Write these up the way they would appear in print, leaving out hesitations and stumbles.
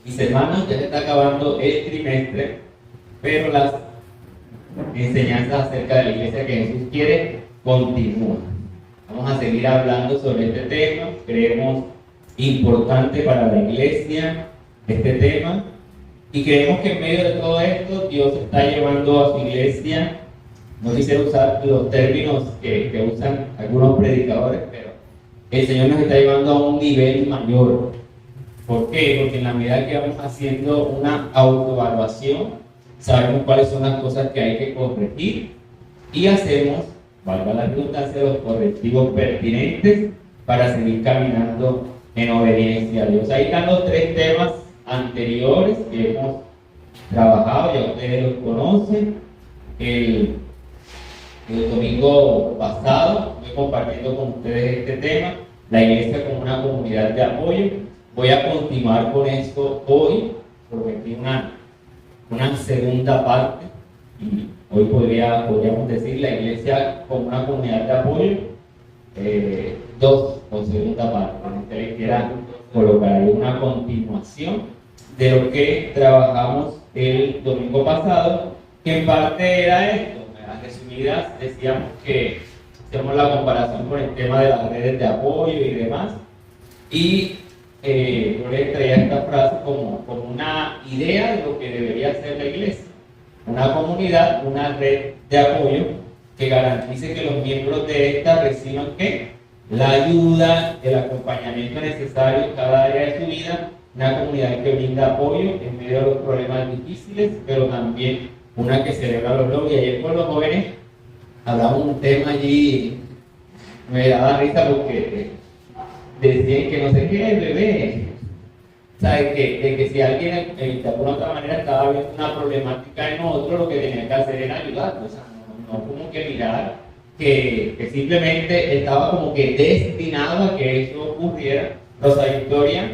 Mis hermanos, ya se está acabando el trimestre, pero las enseñanzas acerca de la iglesia que Jesús quiere continúan. Vamos a seguir hablando sobre este tema. Creemos importante para la iglesia este tema y creemos que en medio de todo esto Dios está llevando a su iglesia. No quisiera usar los términos que usan algunos predicadores, pero el Señor nos está llevando a un nivel mayor. ¿Por qué? Porque en la medida que vamos haciendo una autoevaluación, sabemos cuáles son las cosas que hay que corregir y hacemos, valga la redundancia, los correctivos pertinentes para seguir caminando en obediencia a Dios. Ahí están los tres temas anteriores que hemos trabajado, ya ustedes los conocen. El domingo pasado estoy compartiendo con ustedes este tema, la iglesia como una comunidad de apoyo. Voy a continuar con esto hoy, prometí una segunda parte, y hoy podríamos decir la iglesia como una comunidad de apoyo, dos o segunda parte. Usted le quiera colocar ahí una continuación de lo que trabajamos el domingo pasado, que en parte era esto. A resumidas decíamos que hacemos la comparación con el tema de las redes de apoyo y demás, y yo les traía esta frase como una idea de lo que debería ser la iglesia, una comunidad, una red de apoyo que garantice que los miembros de esta reciban ¿qué? La ayuda, el acompañamiento necesario cada área de su vida, una comunidad que brinda apoyo en medio de los problemas difíciles, pero también una que celebra los logros. Y ayer con los jóvenes hablamos un tema allí, me daba risa porque decían que no sé qué, bebé. ¿Sabes? Que si alguien de alguna otra manera estaba viendo una problemática en otro, lo que tenía que hacer era ayudar. O sea, no como que mirar que simplemente estaba como que destinado a que eso ocurriera. Rosa Victoria,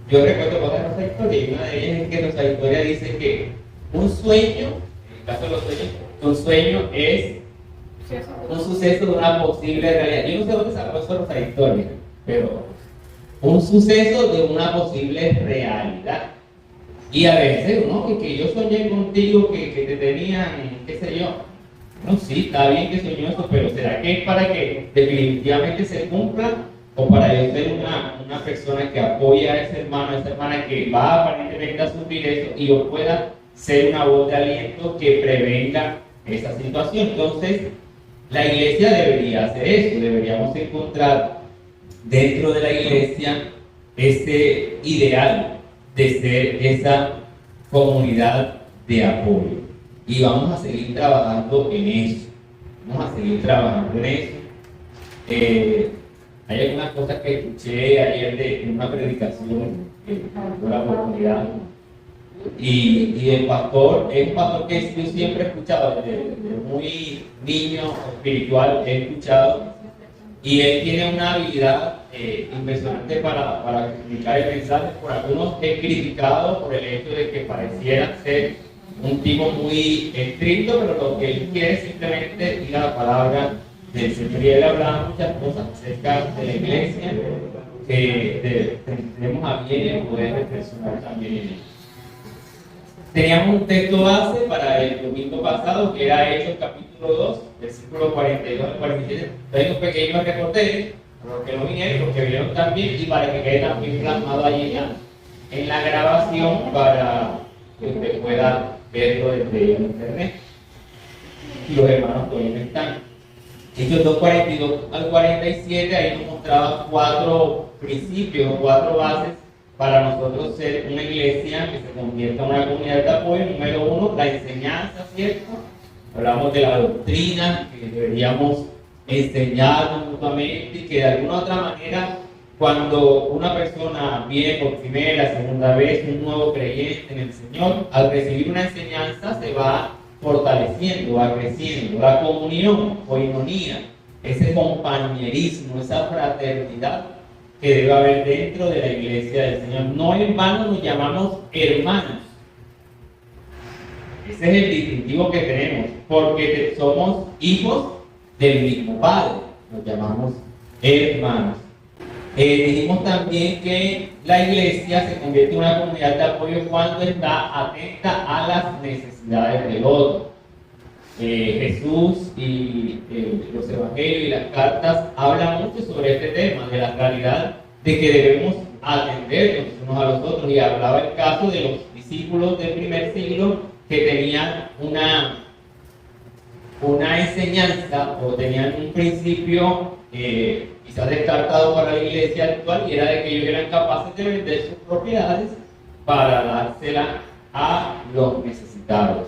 yo recuerdo cosas de Rosa Victoria, y una de ellas es que Rosa Victoria dice que un sueño, en el caso de los sueños, un sueño es un suceso de una posible realidad. Yo no sé dónde sacó eso Rosa Victoria, pero un suceso de una posible realidad. Y a veces, ¿no? Que yo soñé contigo, que te tenían, qué sé yo. No, sí, está bien que soñó eso, pero ¿será que es para que definitivamente se cumpla? O para yo ser una persona que apoya a ese hermano, a esa hermana que va aparentemente a sufrir eso, y yo pueda ser una voz de aliento que prevenga esa situación. Entonces, la iglesia debería hacer eso. Deberíamos encontrar dentro de la iglesia ese ideal de ser esa comunidad de apoyo. Y vamos a seguir trabajando en eso. Vamos a seguir trabajando en eso. Hay algunas cosas que escuché ayer de una predicación por la oportunidad. Y el pastor es un pastor que yo siempre he escuchado, desde muy niño espiritual he escuchado, y él tiene una habilidad impresionante para comunicar el mensaje. Por algunos he criticado por el hecho de que pareciera ser un tipo muy estricto, pero lo que él quiere es simplemente ir a la palabra del Señor. Y él hablaba muchas cosas acerca de la iglesia que tenemos a bien el poder reflexionar también en ello. Teníamos un texto base para el domingo pasado, que era Hechos capítulo 2, versículo 42 al 47. Hay un pequeño recorte, los que no vinieron, los que vinieron también, y para que quede también plasmado allí en la grabación para que usted pueda verlo desde internet. Y los hermanos todavía no están. Hechos 2, 42 al 47, ahí nos mostraba 4 principios, 4 bases para nosotros ser una iglesia que se convierta en una comunidad de apoyo. Número 1, la enseñanza, ¿cierto? Hablamos de la doctrina, que deberíamos enseñarnos mutuamente, y que de alguna u otra manera, cuando una persona viene por primera, segunda vez, un nuevo creyente en el Señor, al recibir una enseñanza se va fortaleciendo, va creciendo. La comunión, coinonía, ese compañerismo, esa fraternidad que debe haber dentro de la iglesia del Señor. No en vano nos llamamos hermanos. Ese es el distintivo que tenemos, porque somos hijos del mismo Padre. Nos llamamos hermanos. Dijimos también que la iglesia se convierte en una comunidad de apoyo cuando está atenta a las necesidades del otro. Jesús y los evangelios y las cartas hablan mucho sobre este tema, de la realidad de que debemos atendernos unos a los otros. Y hablaba el caso de los discípulos del primer siglo que tenían una enseñanza o tenían un principio quizás descartado para la iglesia actual, y era de que ellos eran capaces de vender sus propiedades para dárselas a los necesitados.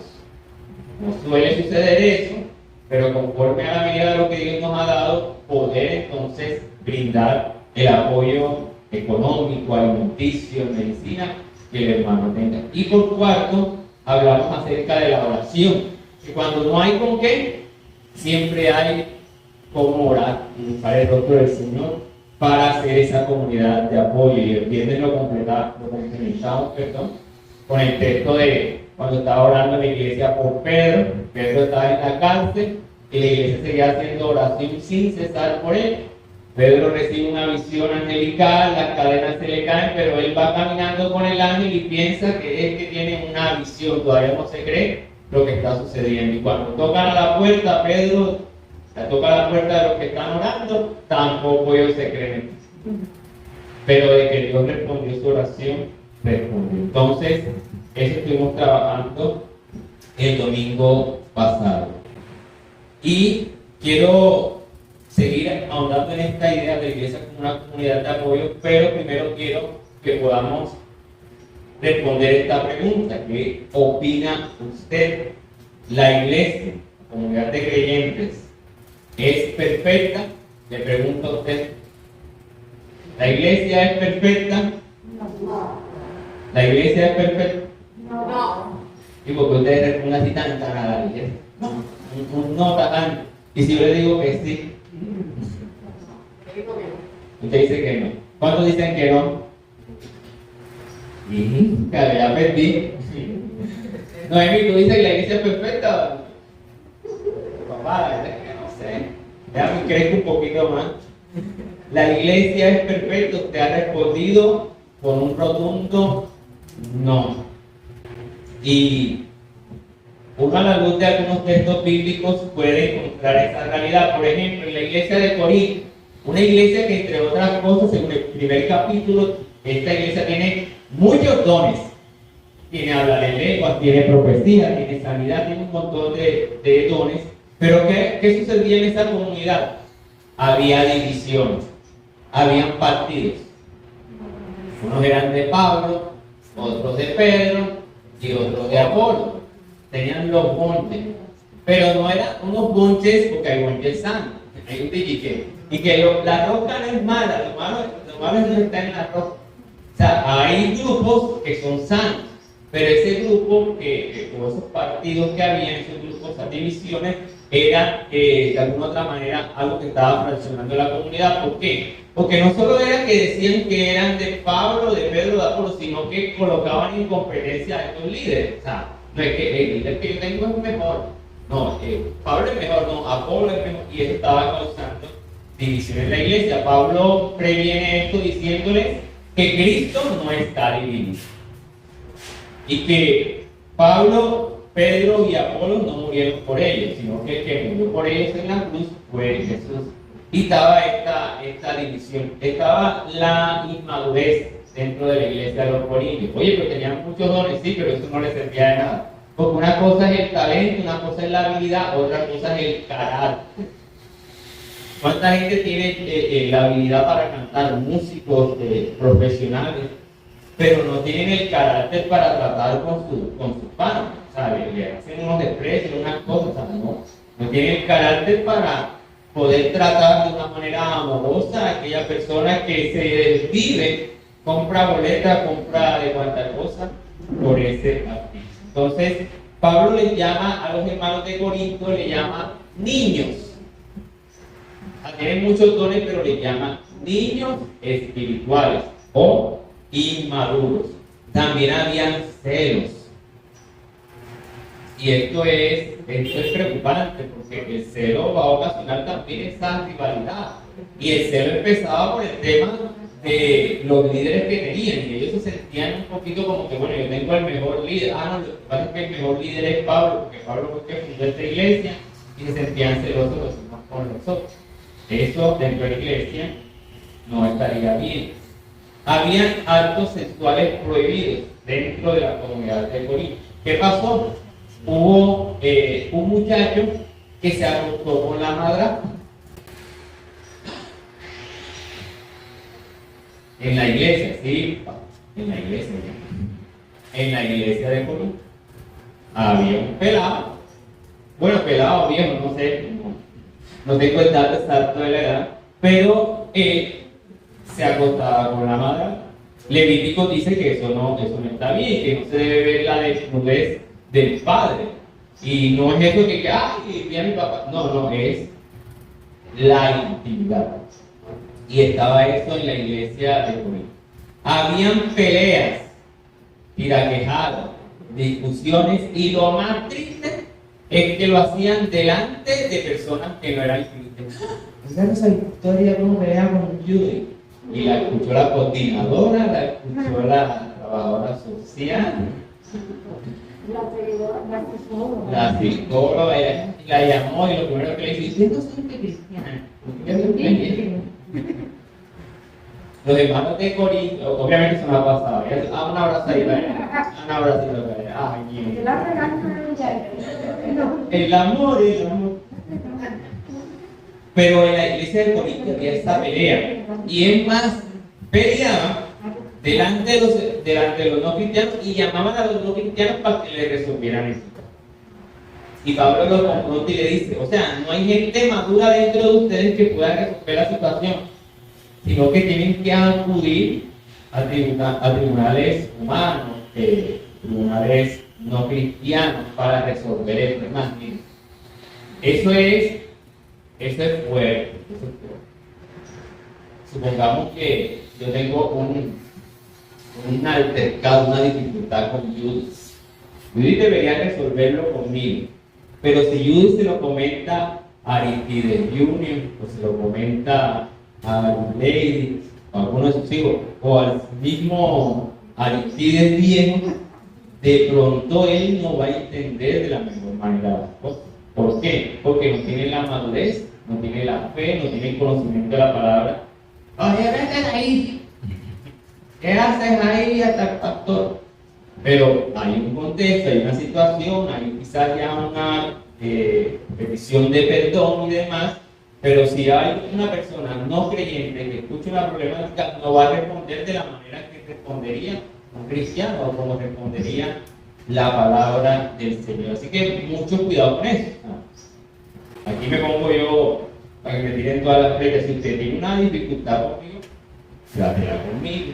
No suele suceder eso, pero conforme a la medida de lo que Dios nos ha dado, poder entonces brindar el apoyo económico, alimenticio, medicina que el hermano tenga. Y por cuarto, hablamos acerca de la oración, que cuando no hay con qué, siempre hay cómo orar y buscar el rostro del Señor para hacer esa comunidad de apoyo. Y el viernes lo complementamos, con el texto de cuando estaba orando en la iglesia por Pedro. Pedro estaba en la cárcel y la iglesia seguía haciendo oración sin cesar por él. Pedro recibe una visión angelical, las cadenas se le caen, pero él va caminando con el ángel y piensa que es que tiene una visión, todavía no se cree lo que está sucediendo. Y cuando tocan a la puerta, Pedro toca la puerta de los que están orando, tampoco ellos se creen. Pero de que Dios respondió su oración, respondió. Entonces, eso estuvimos trabajando el domingo pasado. Y quiero seguir ahondando en esta idea de la iglesia como una comunidad de apoyo, pero primero quiero que podamos responder esta pregunta: ¿qué opina usted? ¿La iglesia, la comunidad de creyentes, es perfecta? Le pregunto a usted. ¿La iglesia es perfecta? No. ¿La iglesia es perfecta? No. Y porque ustedes responden así tan a la iglesia. No tan. Y si yo le digo que sí, usted dice que no. ¿Cuántos dicen que no? Claro, ya perdí. Noemí, ¿tú dices que la iglesia es perfecta? Papá, la verdad es que no sé. Déjame crezco un poquito más. La iglesia es perfecta. Usted ha respondido con un rotundo no. Y uno, a la luz de algunos textos bíblicos, puede encontrar esa realidad. Por ejemplo, en la iglesia de Corinto, una iglesia que, entre otras cosas, según el primer capítulo, esta iglesia tiene muchos dones. Tiene hablar en lenguas, tiene profecía, tiene sanidad, tiene un montón de dones. Pero ¿qué sucedía en esa comunidad? Había divisiones, habían partidos. Unos eran de Pablo, otros de Pedro y otros de Apolo. Tenían los bonches, pero no eran unos bonches porque hay bonches sanos. Hay un dicho la roca no es mala, lo malo es no está en la roca. O sea, hay grupos que son sanos, pero ese grupo, o esos partidos que había, esos grupos, esas divisiones, eran de alguna otra manera algo que estaba fraccionando la comunidad. ¿Por qué? Porque no solo era que decían que eran de Pablo, de Pedro, de Apolo, sino que colocaban en competencia a estos líderes. O sea, no es que el líder que yo tengo es mejor, no, Pablo es mejor, no, Apolo es mejor, y eso estaba causando división en la iglesia. Pablo previene esto diciéndoles que Cristo no está dividido y que Pablo, Pedro y Apolo no murieron por ellos, sino que el que murió por ellos en la cruz fue Jesús. Y estaba esta división, estaba la inmadurez dentro de la iglesia de los corintios. Oye, pero tenían muchos dones, sí, pero eso no les servía de nada. Porque una cosa es el talento, una cosa es la habilidad, otra cosa es el carácter. ¿Cuánta gente tiene la habilidad para cantar? Músicos profesionales, pero no tienen el carácter para tratar con sus panos. O sea, le hacen unos desprecios, unas cosas, o sea, no tienen el carácter para poder tratar de una manera amorosa a aquella persona que se desvive, compra boleta, compra de cuanta cosa por ese artista. Entonces, Pablo le llama a los hermanos de Corinto, le llama niños. Tienen muchos dones, pero le llaman niños espirituales o inmaduros. También habían celos. Y esto es preocupante, porque el celo va a ocasionar también esa rivalidad. Y el celo empezaba por el tema de los líderes que tenían, y ellos se sentían un poquito como que, bueno, yo tengo el mejor líder. No, lo que pasa es que el mejor líder es Pablo, porque Pablo fue el que fundó esta iglesia, y se sentían celosos los unos con los otros. Eso dentro de la iglesia no estaría bien. Habían actos sexuales prohibidos dentro de la comunidad de Corinto. ¿Qué pasó? Hubo un muchacho que se acostó con la madrastra en la iglesia, sí, en la iglesia de Corinto. Había un pelado, bueno, pelado viejo, no sé, no tengo el dato exacto de la edad, pero se acostaba con la madrastra. Levítico dice que eso no está bien, que no se debe ver la desnudez del padre. Y no es eso que ay, vi a mi papá. No, es la intimidad. Y estaba eso en la iglesia de Corinto. Habían peleas, tiraquejadas, discusiones, y lo más triste es que lo hacían delante de personas que no eran cristianas. Esa historia como pelea con Judy. Y la escuchó la coordinadora, la escuchó la trabajadora social, la psicóloga, la llamó y lo primero que le dijo, ¿usted no siente cristiana? Los hermanos de Corinto, obviamente eso no ha pasado. Un abrazadito un abrazadito ay, bien. El amor. Pero en la iglesia de Corinto había esta pelea, y es más, peleaban delante de los no cristianos y llamaban a los no cristianos para que le resolvieran eso. Y Pablo lo confronta y le dice, o sea, no hay gente madura dentro de ustedes que pueda resolver la situación, sino que tienen que acudir a tribunales humanos, tribunales no cristianos para resolver el problema. Eso es fuerte. Supongamos que yo tengo un altercado, una dificultad con Judy. Judy debería resolverlo conmigo. Pero si Judy se lo comenta a Aristides Junior, o se lo comenta a Lady, o a alguno de sus hijos, o al mismo Aristides viejo, de pronto él no va a entender de la mejor manera las cosas. ¿Por qué? Porque no tiene la madurez, no tiene la fe, no tiene el conocimiento de la palabra. Oye, vete ahí. ¿Qué haces ahí hasta el pastor? Pero hay un contexto, hay una situación, hay quizás ya una petición de perdón y demás, pero si hay una persona no creyente que escucha una problemática, no va a responder de la manera que respondería un cristiano o como respondería la palabra del Señor. Así que mucho cuidado con eso. Aquí me pongo yo para que me tiren todas las flechas. Si usted tiene una dificultad conmigo, trátela conmigo.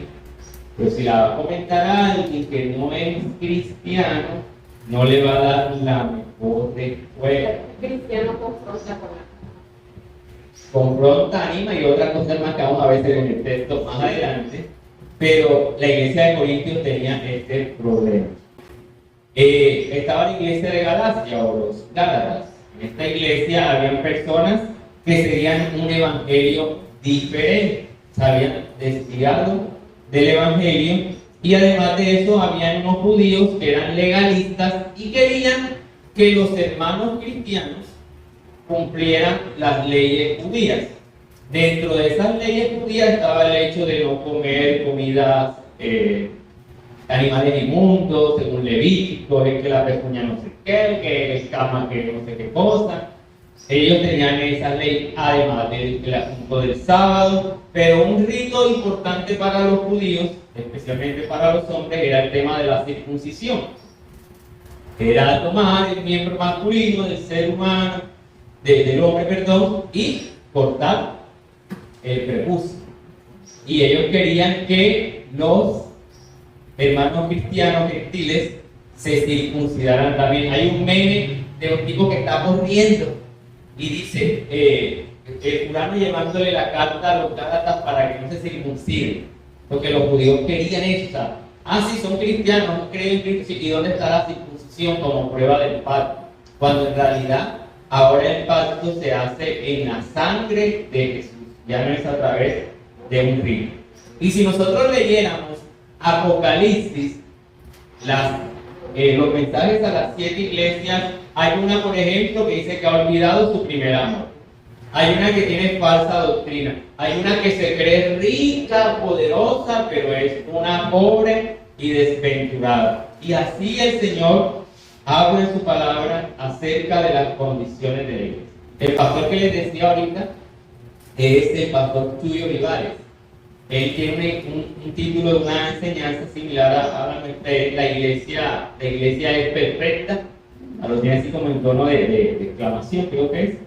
Pero si la va a comentar a alguien que no es cristiano, no le va a dar la mejor respuesta. El cristiano confronta con la confronta, anima, y otra cosa más que vamos a ver en el texto más adelante. Pero la iglesia de Corintios tenía este problema. Estaba la iglesia de Galacia o los Gálatas. En esta iglesia habían personas que seguían un evangelio diferente, se habían desviado del evangelio, y además de eso habían unos judíos que eran legalistas y querían que los hermanos cristianos cumplieran las leyes judías. Dentro de esas leyes judías estaba el hecho de no comer comidas animales inmundos, según Levítico, es que la pezuña no sé qué, que escama que no sé qué cosa. Ellos tenían esa ley, además del asunto del sábado, pero un rito importante para los judíos, especialmente para los hombres, era el tema de la circuncisión. Era tomar el miembro masculino del ser humano, del hombre, perdón, y cortar el prepucio. Y ellos querían que los hermanos cristianos gentiles se circuncidaran también. Hay un meme de un tipo que está corriendo y dice, el fulano llevándole la carta a los gálatas para que no se circunciden, porque los judíos querían eso. Sí, son cristianos, no creen en Cristo, ¿y dónde está la circuncisión como prueba del pacto? Cuando en realidad ahora el pacto se hace en la sangre de Jesús, ya no es a través de un rito. Y si nosotros leyéramos Apocalipsis, los mensajes a las 7 iglesias, hay una, por ejemplo, que dice que ha olvidado su primer amor. Hay una que tiene falsa doctrina. Hay una que se cree rica, poderosa, pero es una pobre y desventurada. Y así el Señor habla en su palabra acerca de las condiciones de la iglesia. El pastor que les decía ahorita es el pastor Chuy Olivares. Él tiene un título de una enseñanza similar a la iglesia es perfecta. Lo tiene así como en tono de exclamación, creo que es.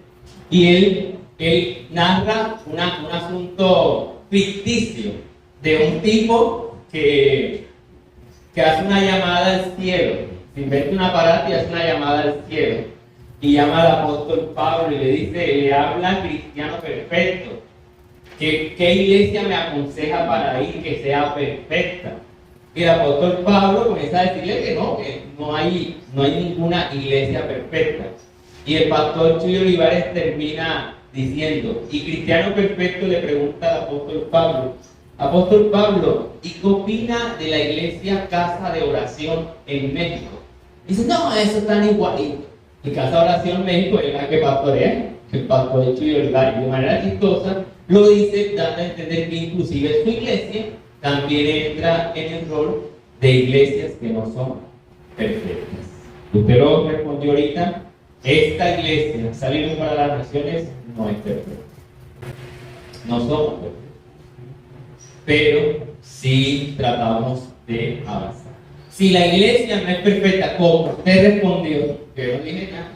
Y él narra un asunto ficticio de un tipo que hace una llamada al cielo. Se inventa un aparato y hace una llamada al cielo. Y llama al apóstol Pablo y le dice, le habla al cristiano perfecto. ¿Qué iglesia me aconseja para ir que sea perfecta? Y el apóstol Pablo comienza a decirle que no hay ninguna iglesia perfecta. Y el pastor Chuy Olivares termina diciendo, y cristiano perfecto le pregunta al apóstol Pablo, ¿y qué opina de la iglesia Casa de Oración en México? Dice, no, eso están igualito. Y Casa de Oración México es la que pastorea el pastor Chuy Olivares. De manera chistosa lo dice, dando a entender que inclusive su iglesia también entra en el rol de iglesias que no son perfectas. Usted lo respondió ahorita, esta iglesia, Salir para las Naciones, no es perfecta. No somos perfectos. Pero sí tratamos de avanzar. Si la iglesia no es perfecta, como usted respondió, que yo no dije nada,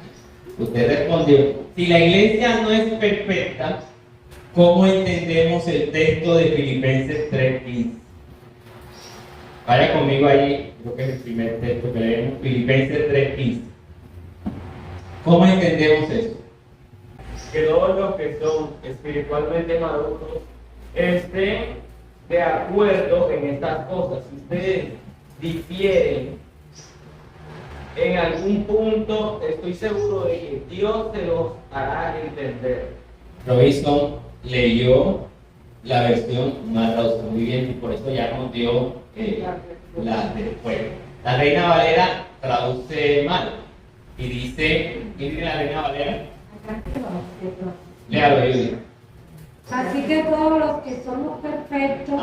usted respondió, si la iglesia no es perfecta, ¿cómo entendemos el texto de Filipenses 3:15? Vaya conmigo allí, creo que es el primer texto que leemos, Filipenses 3:15. ¿Cómo entendemos eso? Que todos los que son espiritualmente maduros estén de acuerdo en estas cosas. Si ustedes difieren en algún punto, estoy seguro de que Dios se los hará entender. Robinson leyó la versión más traducción viviente y por eso ya nos dio la después. La Reina Valera traduce mal y dice, ¿quién tiene la Reina Valera? Léalo, Judith. Así que todos los que somos perfectos,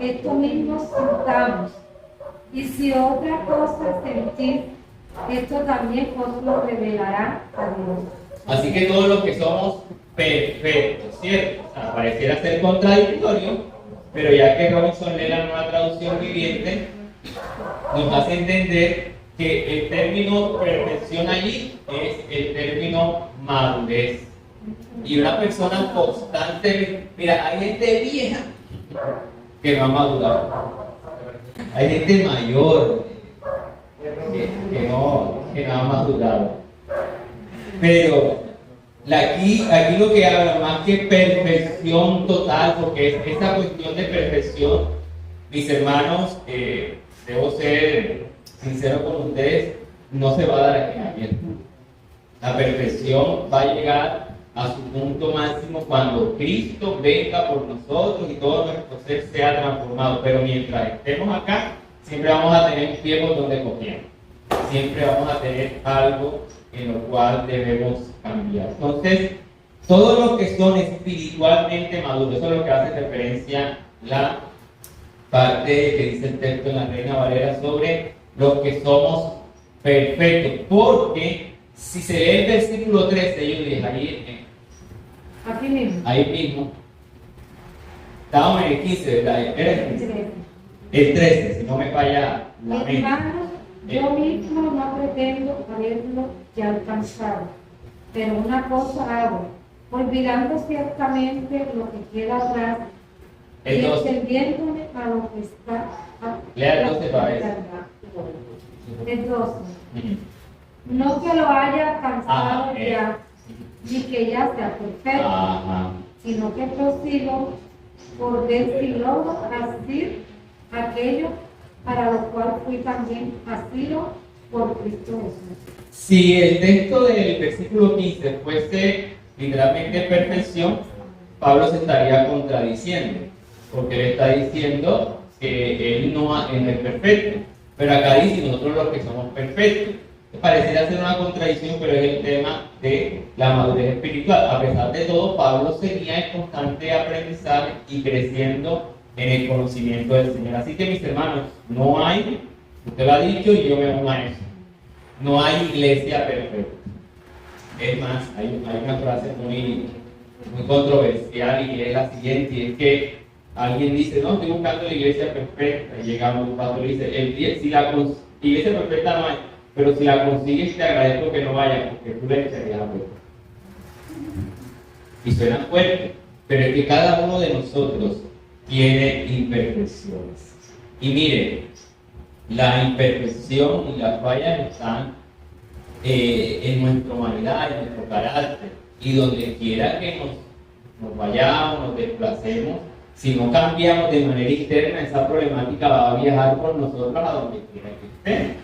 esto mismo sintamos. Y si otra cosa sentís, esto también os lo revelará a Dios. Así que todos los que somos perfectos, ¿cierto? O sea, pareciera ser contradictorio, pero ya que Robinson lee la nueva traducción viviente, nos hace entender que el término perfección allí es el término madurez. Y una persona constantemente, mira, hay gente vieja que no ha madurado. Hay gente mayor que no ha madurado. Pero aquí lo que habla más que perfección total, porque es esa cuestión de perfección, mis hermanos, debo ser sincero con ustedes, no se va a dar aquí en Abierto. La perfección va a llegar a su punto máximo cuando Cristo venga por nosotros y todo nuestro ser sea transformado. Pero mientras estemos acá, siempre vamos a tener un pie por donde copiar. Siempre vamos a tener algo en lo cual debemos cambiar. Entonces, todos los que son espiritualmente maduros, eso es lo que hace referencia la parte que dice el texto en la Reina Valera sobre los que somos perfectos. Porque si se lee el versículo 13, yo dije ahí mismo, estábamos en el 15, ¿verdad? Era el 13, si no me falla la mente. Hermanos, yo mismo no pretendo haberlo ya alcanzado, pero una cosa hago, olvidando ciertamente lo que queda atrás y extendiéndome a lo que está Lea el 12 para eso. El 12. No que lo haya alcanzado ya, ni que ya sea perfecto, sino que prosigo por ver si logro asir aquello para lo cual fui también asido por Cristo Jesús. Si el texto del versículo 15 fuese literalmente perfección, Pablo se estaría contradiciendo. porque él está diciendo que él no es perfecto, pero acá dice nosotros los que somos perfectos. Pareciera ser una contradicción, pero es el tema de la madurez espiritual. A pesar de todo, Pablo seguía en constante aprendizaje y creciendo en el conocimiento del Señor. Así que, mis hermanos, no hay, usted lo ha dicho y yo me uno a eso, no hay iglesia perfecta. Es más, hay una frase muy controversial y es la siguiente, y es que alguien dice, no, estoy buscando la iglesia perfecta, y llega un pastor y dice, si la iglesia perfecta no hay, pero si la consigues te agradezco que no vaya, porque tú le echarías a puerta. Y suena fuerte, pero es que cada uno de nosotros tiene imperfecciones. Y mire, la imperfección y las fallas están en nuestra humanidad, en nuestro carácter, y donde quiera que nos vayamos, nos desplacemos, si no cambiamos de manera interna, esa problemática va a viajar con nosotros a donde quiera que estemos.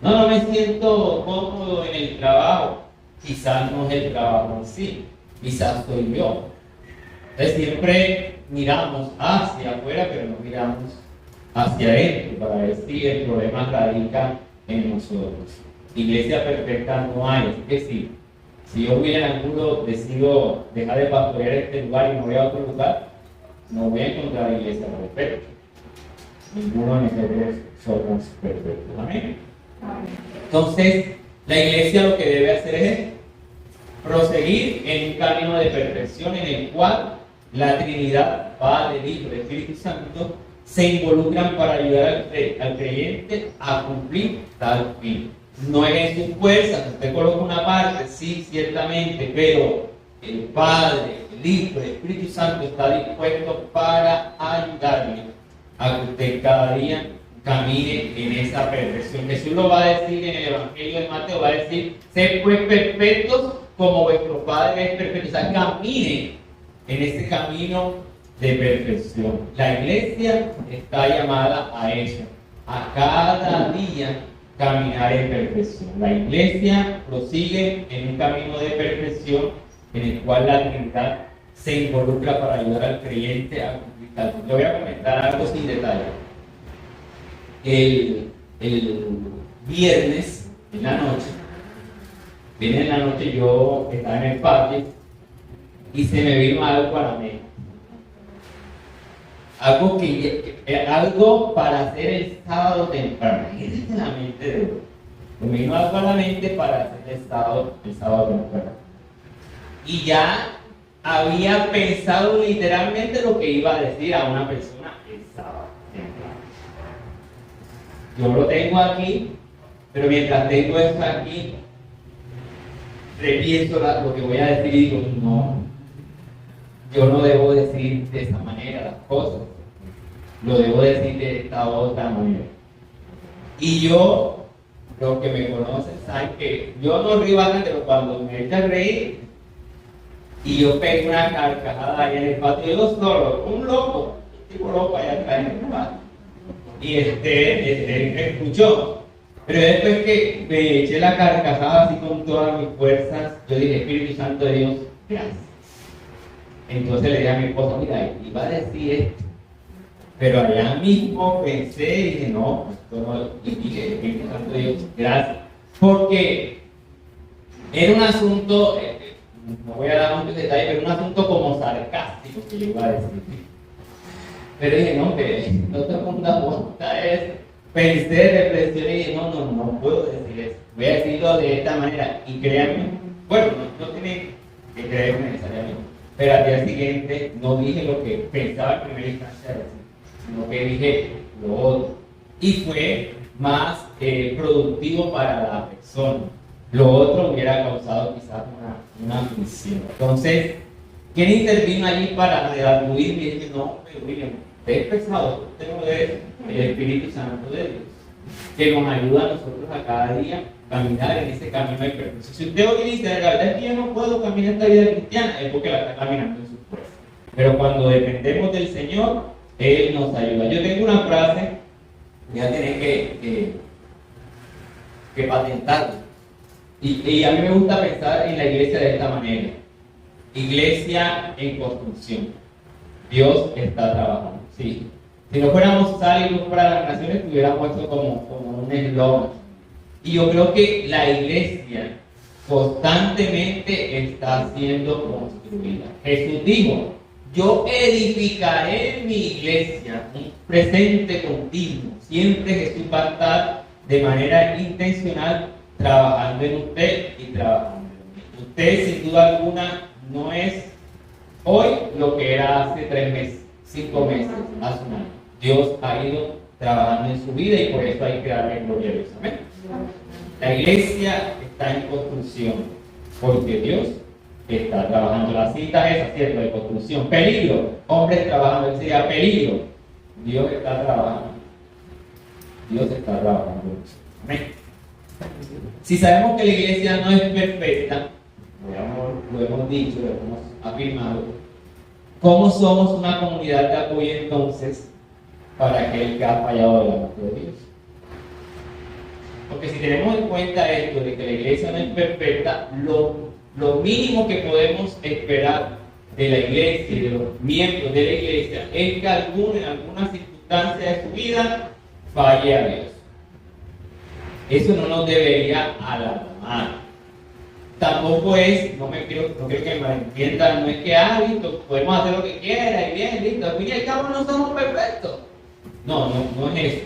No me siento cómodo en el trabajo, quizás no es el trabajo en sí, quizás soy yo. Entonces siempre miramos hacia afuera, pero no miramos hacia adentro para ver si el problema radica en nosotros. Iglesia perfecta no hay, así que si yo voy en ángulo, decido dejar de pastorear este lugar y me voy a otro lugar, no voy a encontrar iglesia perfecta. Ninguno de nosotros somos perfectos. Amén. Entonces, la iglesia lo que debe hacer es proseguir en un camino de perfección en el cual la Trinidad, Padre, Hijo y Espíritu Santo se involucran para ayudar al creyente a cumplir tal fin. No es en sus fuerzas, usted coloca una parte, sí, ciertamente, pero el Padre, el Hijo y el Espíritu Santo está dispuesto para ayudarle a que usted cada día camine en esa perfección. Jesús lo va a decir en el Evangelio de Mateo, va a decir, sed pues perfectos como vuestro Padre es perfecto. O sea, camine en ese camino de perfección. La iglesia está llamada a eso, a cada día caminar en perfección. La iglesia prosigue en un camino de perfección en el cual la Trinidad se involucra para ayudar al creyente a cumplir tal fin. Le voy a comentar algo sin detalle. El viernes en la noche, yo estaba en el patio y se me vino algo a la mente. Algo para hacer el sábado temprano. Imagínate la mente de Dios. Me vino algo a la mente para hacer el sábado temprano. Y ya había pensado literalmente lo que iba a decir a una persona el sábado temprano. Yo lo tengo aquí, pero mientras tengo esto aquí, repienso lo que voy a decir y digo, no, yo no debo decir de esa manera las cosas, lo debo decir de esta otra manera. Y yo, los que me conocen saben que yo no río bastante, pero cuando me echan a reír y yo pego una carcajada ahí en el patio, yo solo, un loco, tipo loco allá atrás en el patio. Y me escuchó, pero después que me eché la carcajada así con todas mis fuerzas, yo dije, Espíritu Santo de Dios, gracias. Entonces le dije a mi esposa, mira, iba a decir esto, pero allá mismo pensé y dije, no, esto no, y dije, Espíritu Santo de Dios, gracias, porque era un asunto, no voy a dar muchos detalles, pero un asunto como sarcástico que yo iba a decir. Pero dije, no, que no te pongas bosta eso. Pensé, reflexioné y dije, no puedo decir eso. Voy a decirlo de esta manera. Y créanme, bueno, no tienen que creerme necesariamente. Pero al día siguiente no dije lo que pensaba en primera instancia decir, sino que dije lo otro. Y fue más productivo para la persona. Lo otro hubiera causado quizás una fricción. Entonces, ¿quién intervino allí para redarguirme? Y dije, no, pero William, usted es pesado, usted no debe, el Espíritu Santo de Dios, que nos ayuda a nosotros a cada día caminar en ese camino de perfección. Si usted hoy dice, la verdad es que yo no puedo caminar esta vida cristiana, es porque la está caminando en sus fuerzas. Pero cuando dependemos del Señor, Él nos ayuda. Yo tengo una frase, ya tienen que patentarla. Y a mí me gusta pensar en la iglesia de esta manera. Iglesia en construcción. Dios está trabajando. Sí. Si no fuéramos sal y luz para las naciones, tuviéramos esto como un eslogan. Y yo creo que la iglesia constantemente está siendo construida. Jesús dijo: yo edificaré mi iglesia, un presente continuo. Siempre Jesús va a estar de manera intencional trabajando en usted y trabajando en mí. Usted, sin duda alguna, no es hoy lo que era hace 3 meses, 5 meses, hace un año. Dios ha ido trabajando en su vida y por eso hay que darle gloria a Dios. Amén. La iglesia está en construcción porque Dios está trabajando. La cita es cierto, de construcción. Peligro, hombres trabajando. Él sería peligro. Dios está trabajando. Dios está trabajando. Amén. Si sabemos que la iglesia no es perfecta, lo hemos dicho, lo hemos afirmado, ¿cómo somos una comunidad de apoyo entonces para aquel que ha fallado delante de Dios? Porque si tenemos en cuenta esto de que la iglesia no es perfecta, lo mínimo que podemos esperar de la iglesia y de los miembros de la iglesia es que en alguna circunstancia de su vida falle a Dios. Eso no nos debería alarmar. Tampoco es, no creo que me entiendan, no es que, listo, podemos hacer lo que quiera y bien, listo, al fin y al cabo no somos perfectos. No es eso,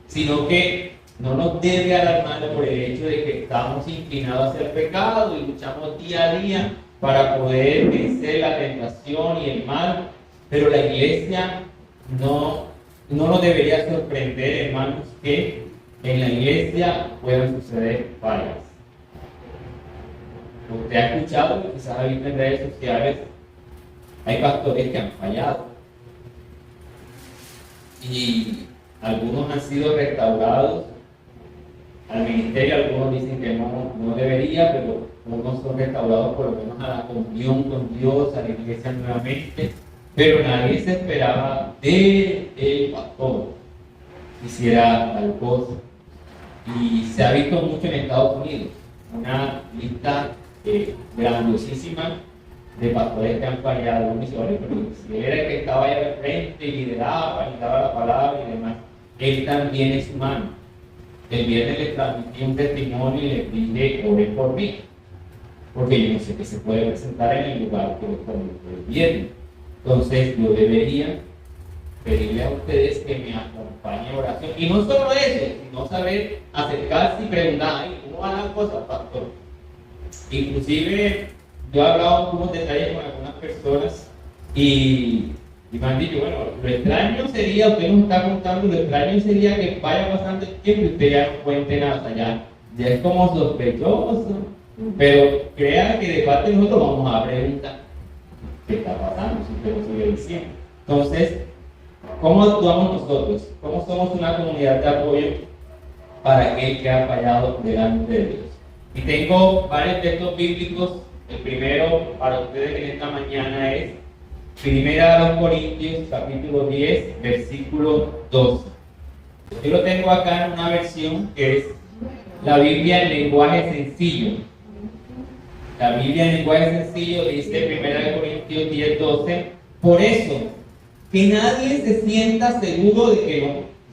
sino que no nos debe alarmar por el hecho de que estamos inclinados hacia el pecado y luchamos día a día para poder vencer la tentación y el mal, pero la iglesia no nos debería sorprender, hermanos, que en la iglesia puedan suceder fallas. Usted ha escuchado, quizás ha visto en redes sociales, hay pastores que han fallado y algunos han sido restaurados al ministerio, algunos dicen que no debería, pero algunos son restaurados por lo menos a la comunión con Dios, a la iglesia nuevamente, pero nadie se esperaba del pastor que hiciera tal cosa. Y se ha visto mucho en Estados Unidos, una lista grandiosísima de pastores que han fallado. Uno dice, oye, pero si él era el que estaba ahí al frente y lideraba la palabra y demás, él también es humano. El viernes les transmití un testimonio y les dije, oren por mí, porque yo no sé qué se puede presentar en el lugar que el viernes. Entonces yo debería pedirle a ustedes que me acompañen en oración. Y no solo eso, sino saber acercarse y preguntar, ¿cómo van las cosas, pastor? Inclusive yo he hablado algunos detalles con algunas personas y me han dicho, bueno, lo extraño sería, usted nos está contando, lo extraño sería que vaya pasando el tiempo y usted ya no cuente nada, o sea, ya es como sospechoso, pero crea que de parte de nosotros vamos a preguntar qué está pasando, si usted lo sigue diciendo. Entonces, ¿cómo actuamos nosotros? ¿Cómo somos una comunidad de apoyo para aquel que ha fallado delante de Dios? Y tengo varios textos bíblicos. El primero para ustedes en esta mañana es 1 Corintios capítulo 10, versículo 12. Yo lo tengo acá en una versión que es la Biblia en lenguaje sencillo. La Biblia en lenguaje sencillo dice 1 Corintios 10, 12. Por eso, que nadie se sienta seguro de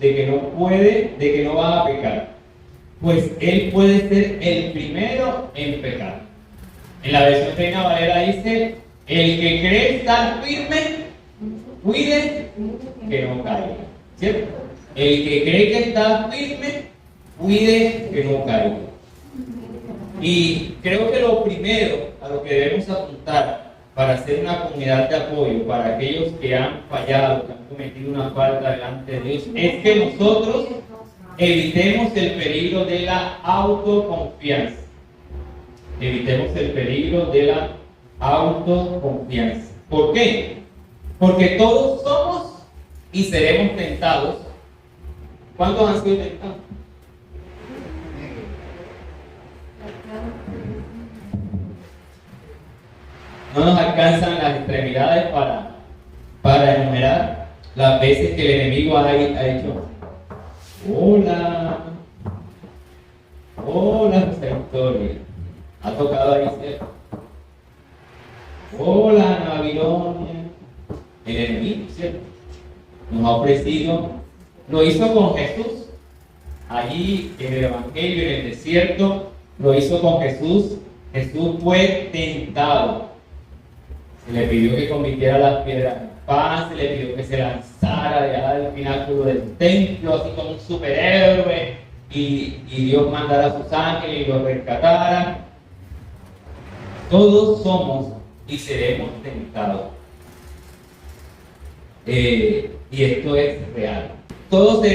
que no va a pecar, pues él puede ser el primero en pecar. En la versión Reina Valera dice, el que cree estar firme, cuide que no caiga. ¿Cierto? El que cree que está firme, cuide que no caiga. Y creo que lo primero a lo que debemos apuntar para ser una comunidad de apoyo para aquellos que han fallado, que han cometido una falta delante de Dios, es que nosotros evitemos el peligro de la autoconfianza. Evitemos el peligro de la autoconfianza. ¿Por qué? Porque todos somos y seremos tentados. ¿Cuántos han sido tentados? No nos alcanzan las extremidades para enumerar las veces que el enemigo ha hecho hola José Victoria, ha tocado ahí cerca, hola Babilonia, el enemigo Lo hizo con Jesús, allí en el Evangelio, en el desierto, lo hizo con Jesús. Jesús fue tentado. Se le pidió que convirtiera las piedras en pan, se le pidió que se lanzara de allá del pináculo del templo, así como un superhéroe, y Dios mandara a sus ángeles y lo rescatara. Todos somos y seremos tentados. Y esto es real. Todos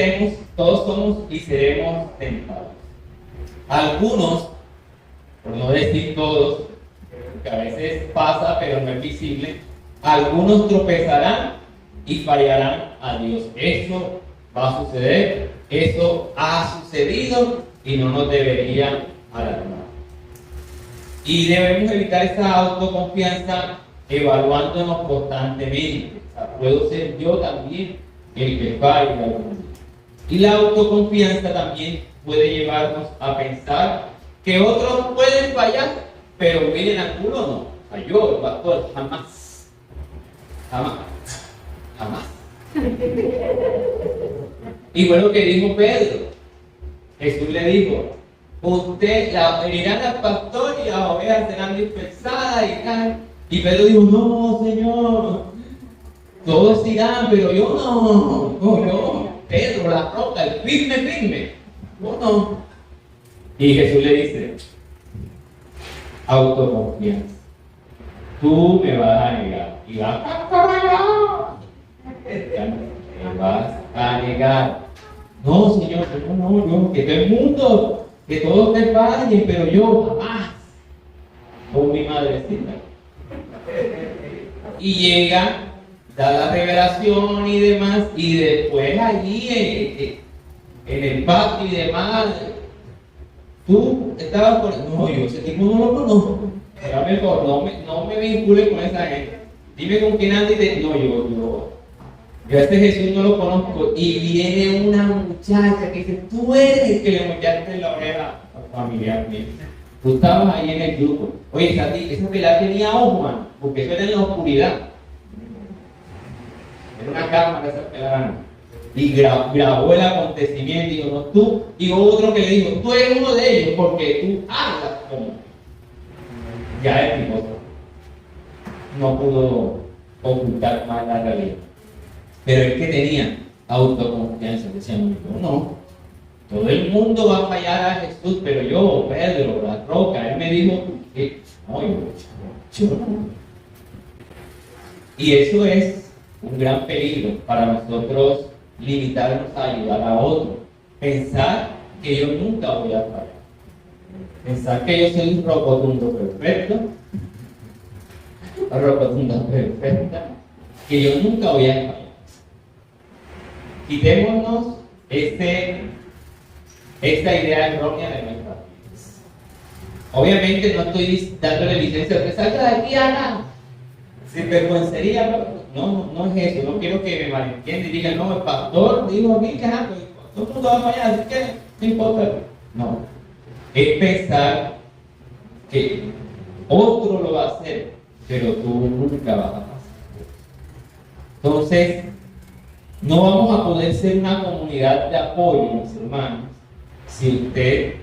somos y seremos tentados. Algunos, por no decir todos, que a veces pasa pero no es visible, algunos tropezarán y fallarán a Dios. Eso va a suceder, eso ha sucedido y no nos debería alarmar. Y debemos evitar esa autoconfianza evaluándonos constantemente. O sea, puedo ser yo también el que falle algún día. Y la autoconfianza también puede llevarnos a pensar que otros pueden fallar, pero William Angulo no. O sea, yo, el pastor, jamás. Y fue lo que dijo Pedro. Jesús le dijo: usted herirán al pastor y las ovejas serán dispersadas y Pedro dijo: no, Señor, todos irán, pero yo no, Pedro, la roca, el firme, yo no. Y Jesús le dice: autoconfianza, tú me vas a negar y vas a negar. No, Señor, yo, que todo el mundo, que todos te fallen, pero yo jamás, con mi madrecita. Y llega, da la revelación y demás, y después allí en el patio y demás, tú estabas por... No, yo ese tipo no lo conozco. Ya mejor, no me vincule con esa gente. Dime con quién anda y te... No, yo a este Jesús no lo conozco. Y viene una muchacha que dice: tú eres el que le mochaste la oreja familiar mío. Tú estabas ahí en el grupo. Oye, esa pelada tenía ojos, mano, porque eso era en la oscuridad. Era una cámara esa pelada. Y grabó el acontecimiento y dijo: no, tú. Y otro que le dijo: tú eres uno de ellos porque tú hablas como. Ya el tipo no pudo ocultar más la realidad. Pero es que tenía autoconfianza. Decían: no, todo el mundo va a fallar a Jesús, pero yo, Pedro, la roca, él me dijo que no, yo no. Y eso es un gran peligro para nosotros, limitarnos a ayudar a otros. Pensar que yo nunca voy a fallar. Pensar que yo soy un rocotundo perfecto, rotunda perfecta, que yo nunca voy a fallar. Quitémonos esta idea errónea de nuestras vidas. Obviamente no estoy dándole licencia a que salga de aquí, Ana. Sin vergüencería, no es eso. No quiero que me malentiendan y digan: no, el pastor dijo aquí que el pastor no va a fallar, así que no importa. No, es pensar que otro lo va a hacer, pero tú nunca vas a pasar. Entonces, no vamos a poder ser una comunidad de apoyo, mis hermanos, si usted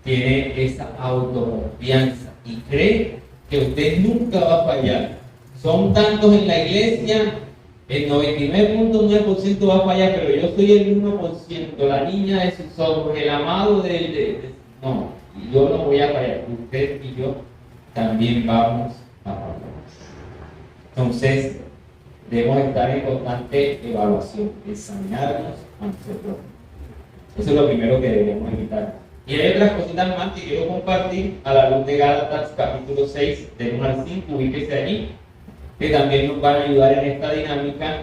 tiene esa autoconfianza y cree que usted nunca va a fallar. Son tantos en la iglesia, el 99.9% va a fallar, pero yo soy el 1%, la niña de sus ojos, el amado no, yo no voy a fallar. Usted y yo también vamos a fallar. Entonces, debemos estar en constante evaluación, examinarnos a nosotros. Eso es lo primero que debemos evitar. Y hay otras cositas más que quiero compartir a la luz de Gálatas capítulo 6, del 1 al 5, ubíquese allí, que también nos van a ayudar en esta dinámica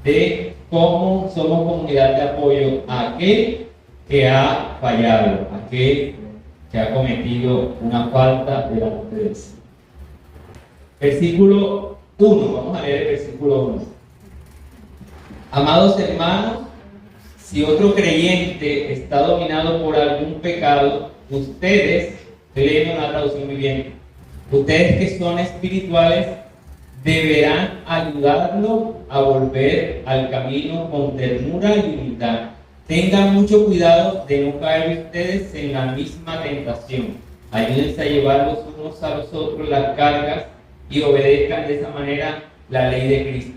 de cómo somos comunidad de apoyo a aquel que ha fallado, a aquel que ha cometido una falta delante de Dios. Versículo 1, vamos a leer el versículo 1. Amados hermanos, si otro creyente está dominado por algún pecado, ustedes, estoy leyendo una traducción muy bien, ustedes que son espirituales, deberán ayudarlo a volver al camino con ternura y humildad, Tengan mucho cuidado de no caer ustedes en la misma tentación. Ayúdense a llevar los unos a los otros las cargas y obedezcan de esa manera la ley de Cristo.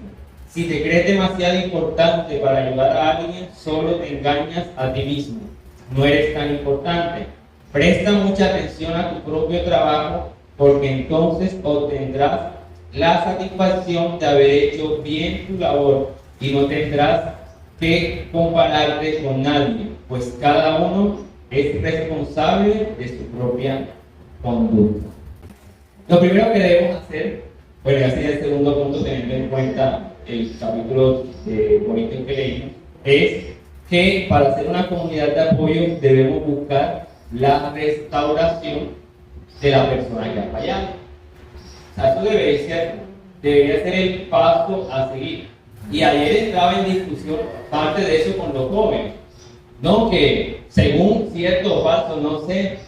Si te crees demasiado importante para ayudar a alguien, solo te engañas a ti mismo. No eres tan importante. Presta mucha atención a tu propio trabajo, porque entonces obtendrás la satisfacción de haber hecho bien tu labor y no tendrás que compararte con nadie, pues cada uno es responsable de su propia conducta. Lo primero que debemos hacer, bueno, ya sería el segundo punto teniendo en cuenta el capítulo de Corintios que leímos, es que para ser una comunidad de apoyo debemos buscar la restauración de la persona que ha fallado. O sea, eso debería ser el paso a seguir. Y ayer entraba en discusión parte de eso con los jóvenes, ¿no? Que según cierto o falso, no sé,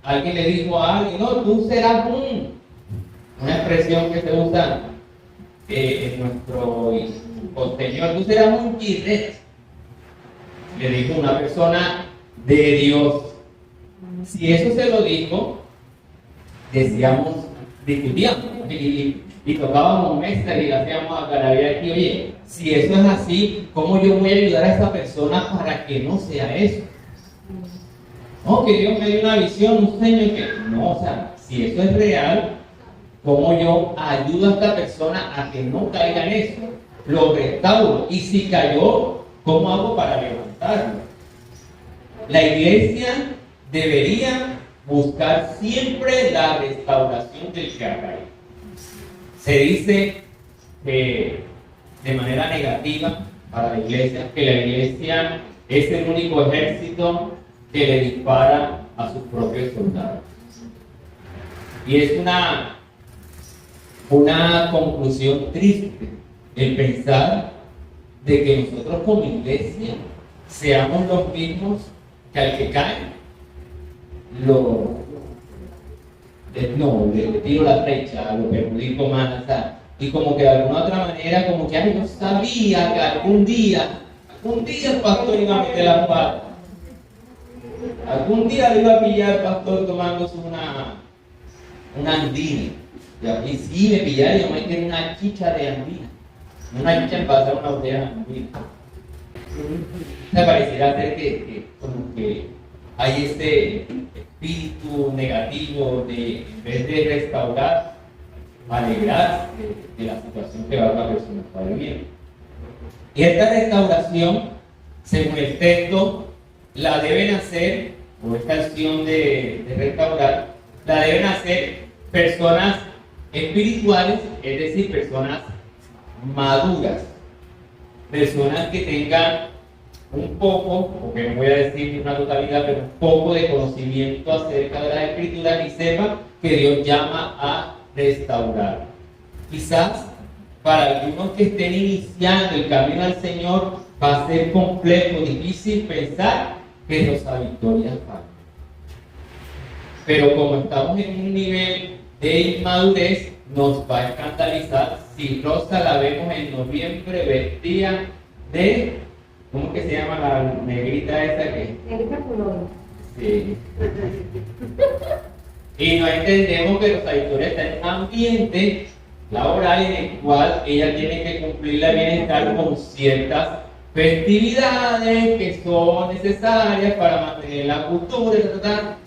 alguien le dijo a alguien, no, tú serás una expresión que se usa en nuestro contenido, tú serás un chirret. Le dijo una persona de Dios. Si eso se lo dijo, discutíamos y tocábamos mesa y le hacíamos a Carabía aquí, oye, si eso es así, ¿cómo yo voy a ayudar a esa persona para que no sea eso? No, que Dios me dio una visión, un sueño, que no, o sea, si eso es real, ¿cómo yo ayudo a esta persona a que no caiga en eso? Lo restauro, y si cayó, ¿cómo hago para levantarlo? La iglesia debería buscar siempre la restauración del que ha caído. Se dice de manera negativa para la iglesia que la iglesia es el único ejército que le dispara a sus propios soldados. Y es una conclusión triste el pensar de que nosotros como iglesia seamos los mismos que al que cae le tiro la flecha, lo perjudico más, o sea, y como que de alguna otra manera, como que yo sabía que algún día el pastor iba a meter la pata, algún día le iba a pillar al pastor tomándose una andina, y sí me pillaron, yo me quedé una chicha de andina, una chicha en pasar una botella de andina. O sea, pareciera ser que como que hay este espíritu negativo de, en vez de restaurar, alegrarse de la situación que va la persona está viviendo. Y esta restauración, según el texto, la deben hacer, o esta acción de restaurar, la deben hacer personas espirituales, es decir, personas maduras, personas que tengan un poco, porque no voy a decir una totalidad, pero un poco de conocimiento acerca de las escrituras y sepan que Dios llama a restaurar. Quizás para algunos que estén iniciando el camino al Señor va a ser complejo, difícil pensar que nuestra victoria falta. Pero como estamos en un nivel de inmadurez, nos va a escandalizar si Rosa la vemos en noviembre vestida de... ¿Cómo que se llama la negrita esa que? Negrita color. Sí. Y no entendemos que Rosa Victoria está en un ambiente laboral en el cual ella tiene que cumplir la bienestar con ciertas festividades que son necesarias para mantener la cultura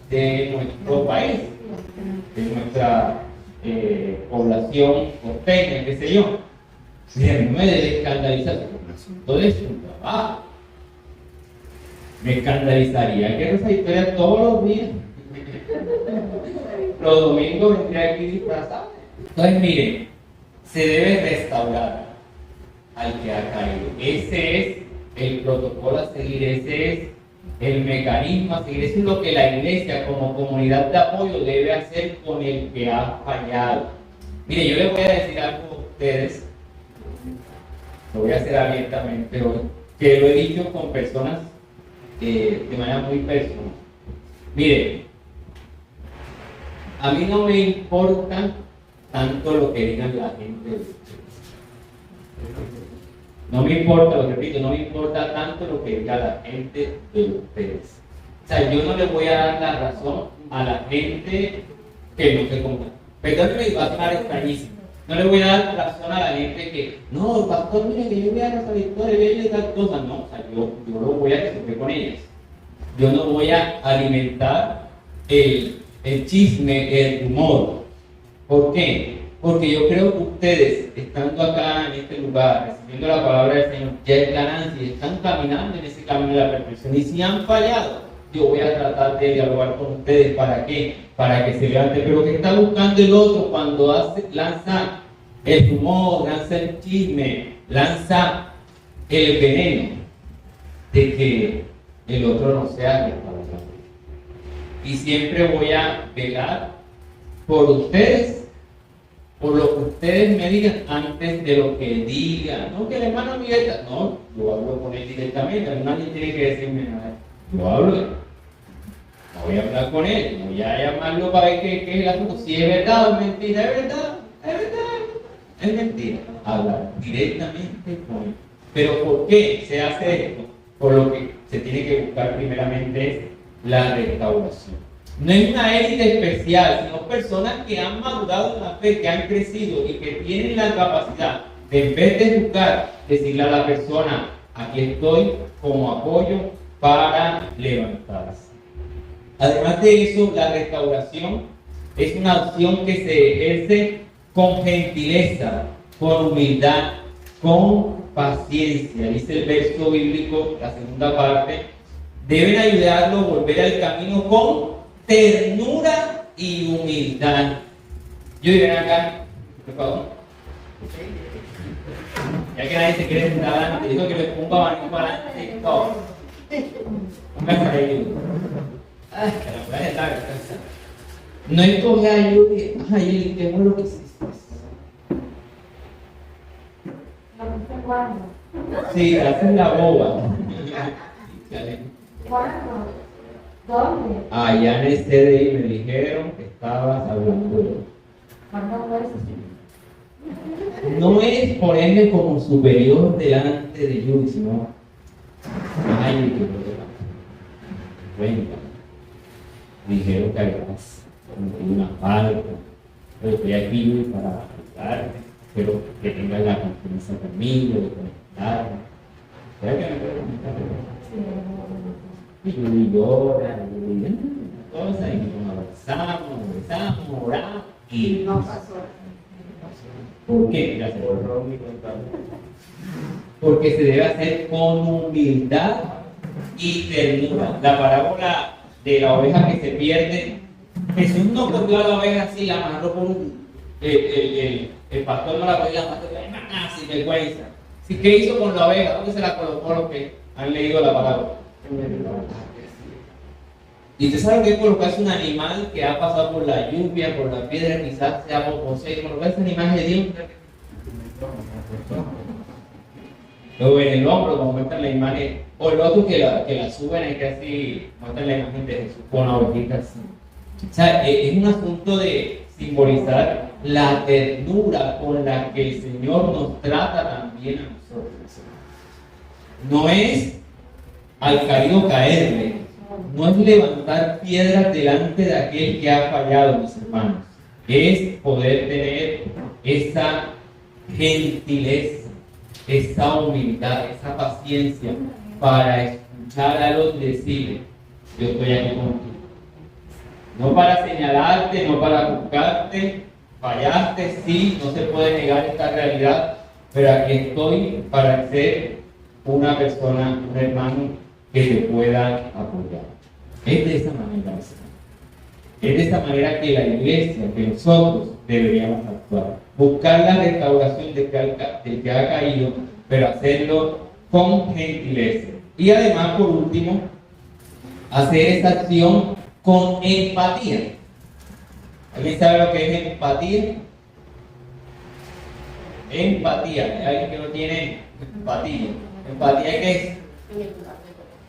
de nuestro país, de nuestra población costeña, qué sé yo. Y a mí me debe escandalizar. Todo es un trabajo. Me escandalizaría que Rosa Victoria todos los días, los domingos, vendría aquí disfrazada. Entonces, miren, se debe restaurar al que ha caído. Ese es el protocolo a seguir, ese es el mecanismo a seguir. Eso es lo que la iglesia, como comunidad de apoyo, debe hacer con el que ha fallado. Miren, yo les voy a decir algo a ustedes. Lo voy a hacer abiertamente hoy, que lo he dicho con personas de manera muy personal. Mire, a mí no me importa tanto lo que digan la gente. No me importa, lo repito, no me importa tanto lo que diga la gente de ustedes. O sea, yo no le voy a dar la razón a la gente que no se compra. Perdónenme, va a sonar extrañísimo. No le voy a dar razón a la gente que, no, pastor, mire que yo voy a Rosa Victoria, y tal cosa. No, o sea, yo lo voy a resolver con ellas. Yo no voy a alimentar el chisme, el rumor. ¿Por qué? Porque yo creo que ustedes, estando acá en este lugar, recibiendo la palabra del Señor, ya es ganancia y están caminando en ese camino de la perfección. Y si han fallado, yo voy a tratar de dialogar con ustedes. ¿Para qué? Para que se levanten. Pero que está buscando el otro cuando lanza el rumor, lanza el chisme, lanza el veneno de que el otro no sea restaurado. Y siempre voy a velar por ustedes, por lo que ustedes me digan antes de lo que digan. No, que el hermano Miguel, no, yo hablo con él directamente, nadie tiene que decirme nada. Yo hablo, no voy a hablar con él, no voy a llamarlo para ver qué es el asunto. Si es verdad o es mentira, es verdad, es mentira. Hablar directamente con él. Pero ¿por qué se hace esto? Por lo que se tiene que buscar primeramente es la restauración. No es una élite especial, sino personas que han madurado en la fe, que han crecido y que tienen la capacidad de, en vez de buscar, decirle a la persona, aquí estoy como apoyo para levantarse. Además de eso, la restauración es una opción que se ejerce con gentileza, con humildad, con paciencia. Dice el verso bíblico, la segunda parte, deben ayudarlo a volver al camino con ternura y humildad. Yo ven acá, por favor. Ya que nadie se quiere sentar adelante, digo que me ponga abanico para adelante y todo. Póngase ahí. Ay, que la playa está descansa. No escoge ayuda. Ay, qué bueno que hiciste. Sí, haces la boba. ¿Cuándo? ¿Dónde? Allá en el CDI me dijeron que estabas hablando. ¿Cuándo fue eso? No es ponerme como superior delante de Yuri, sino ay, qué problema. Cuenta. Me dijeron que habías cometido una falta. Pero estoy aquí para ayudarte. Pero que tengas la confianza conmigo, de conectarme. ¿Sabes que me puedo conectar? Y Yuri llora, y cosas, y nos abrazamos, oramos, y No pasó. ¿por qué? Gracias. Porque se debe hacer con humildad y ternura. La parábola de la oveja que se pierde, Jesús no cogió a la oveja así, la amarró por el pastor no la podía amarrar, sin vergüenza. ¿Sí? ¿Qué hizo con la oveja? ¿Dónde se la colocó los que han leído la parábola? Y usted sabe que colocarse un animal que ha pasado por la lluvia, por la piedra, quizás sea por José, colocarse ese animal de Dios. Luego en el hombro, como muestran la imagen, o el otro que la suben y que así muestran la imagen de Jesús con la ovejita así. O sea, es un asunto de simbolizar la ternura con la que el Señor nos trata también a nosotros. No es al caído caerle, no es levantar piedras delante de aquel que ha fallado, mis hermanos. Es poder tener esa gentileza, esa humildad, esa paciencia para escuchar a los y decirle, yo estoy aquí contigo. No para señalarte, no para buscarte, fallaste, sí, no se puede negar esta realidad, pero aquí estoy para ser una persona, un hermano que te pueda apoyar. Es de esa manera, es de esta manera que la iglesia, que nosotros deberíamos actuar. Buscar la restauración del que ha caído, pero hacerlo con gentileza. Y además, por último, hacer esa acción con empatía. ¿Alguien sabe lo que es empatía? Empatía. ¿Hay alguien que no tiene empatía? ¿Empatía qué es?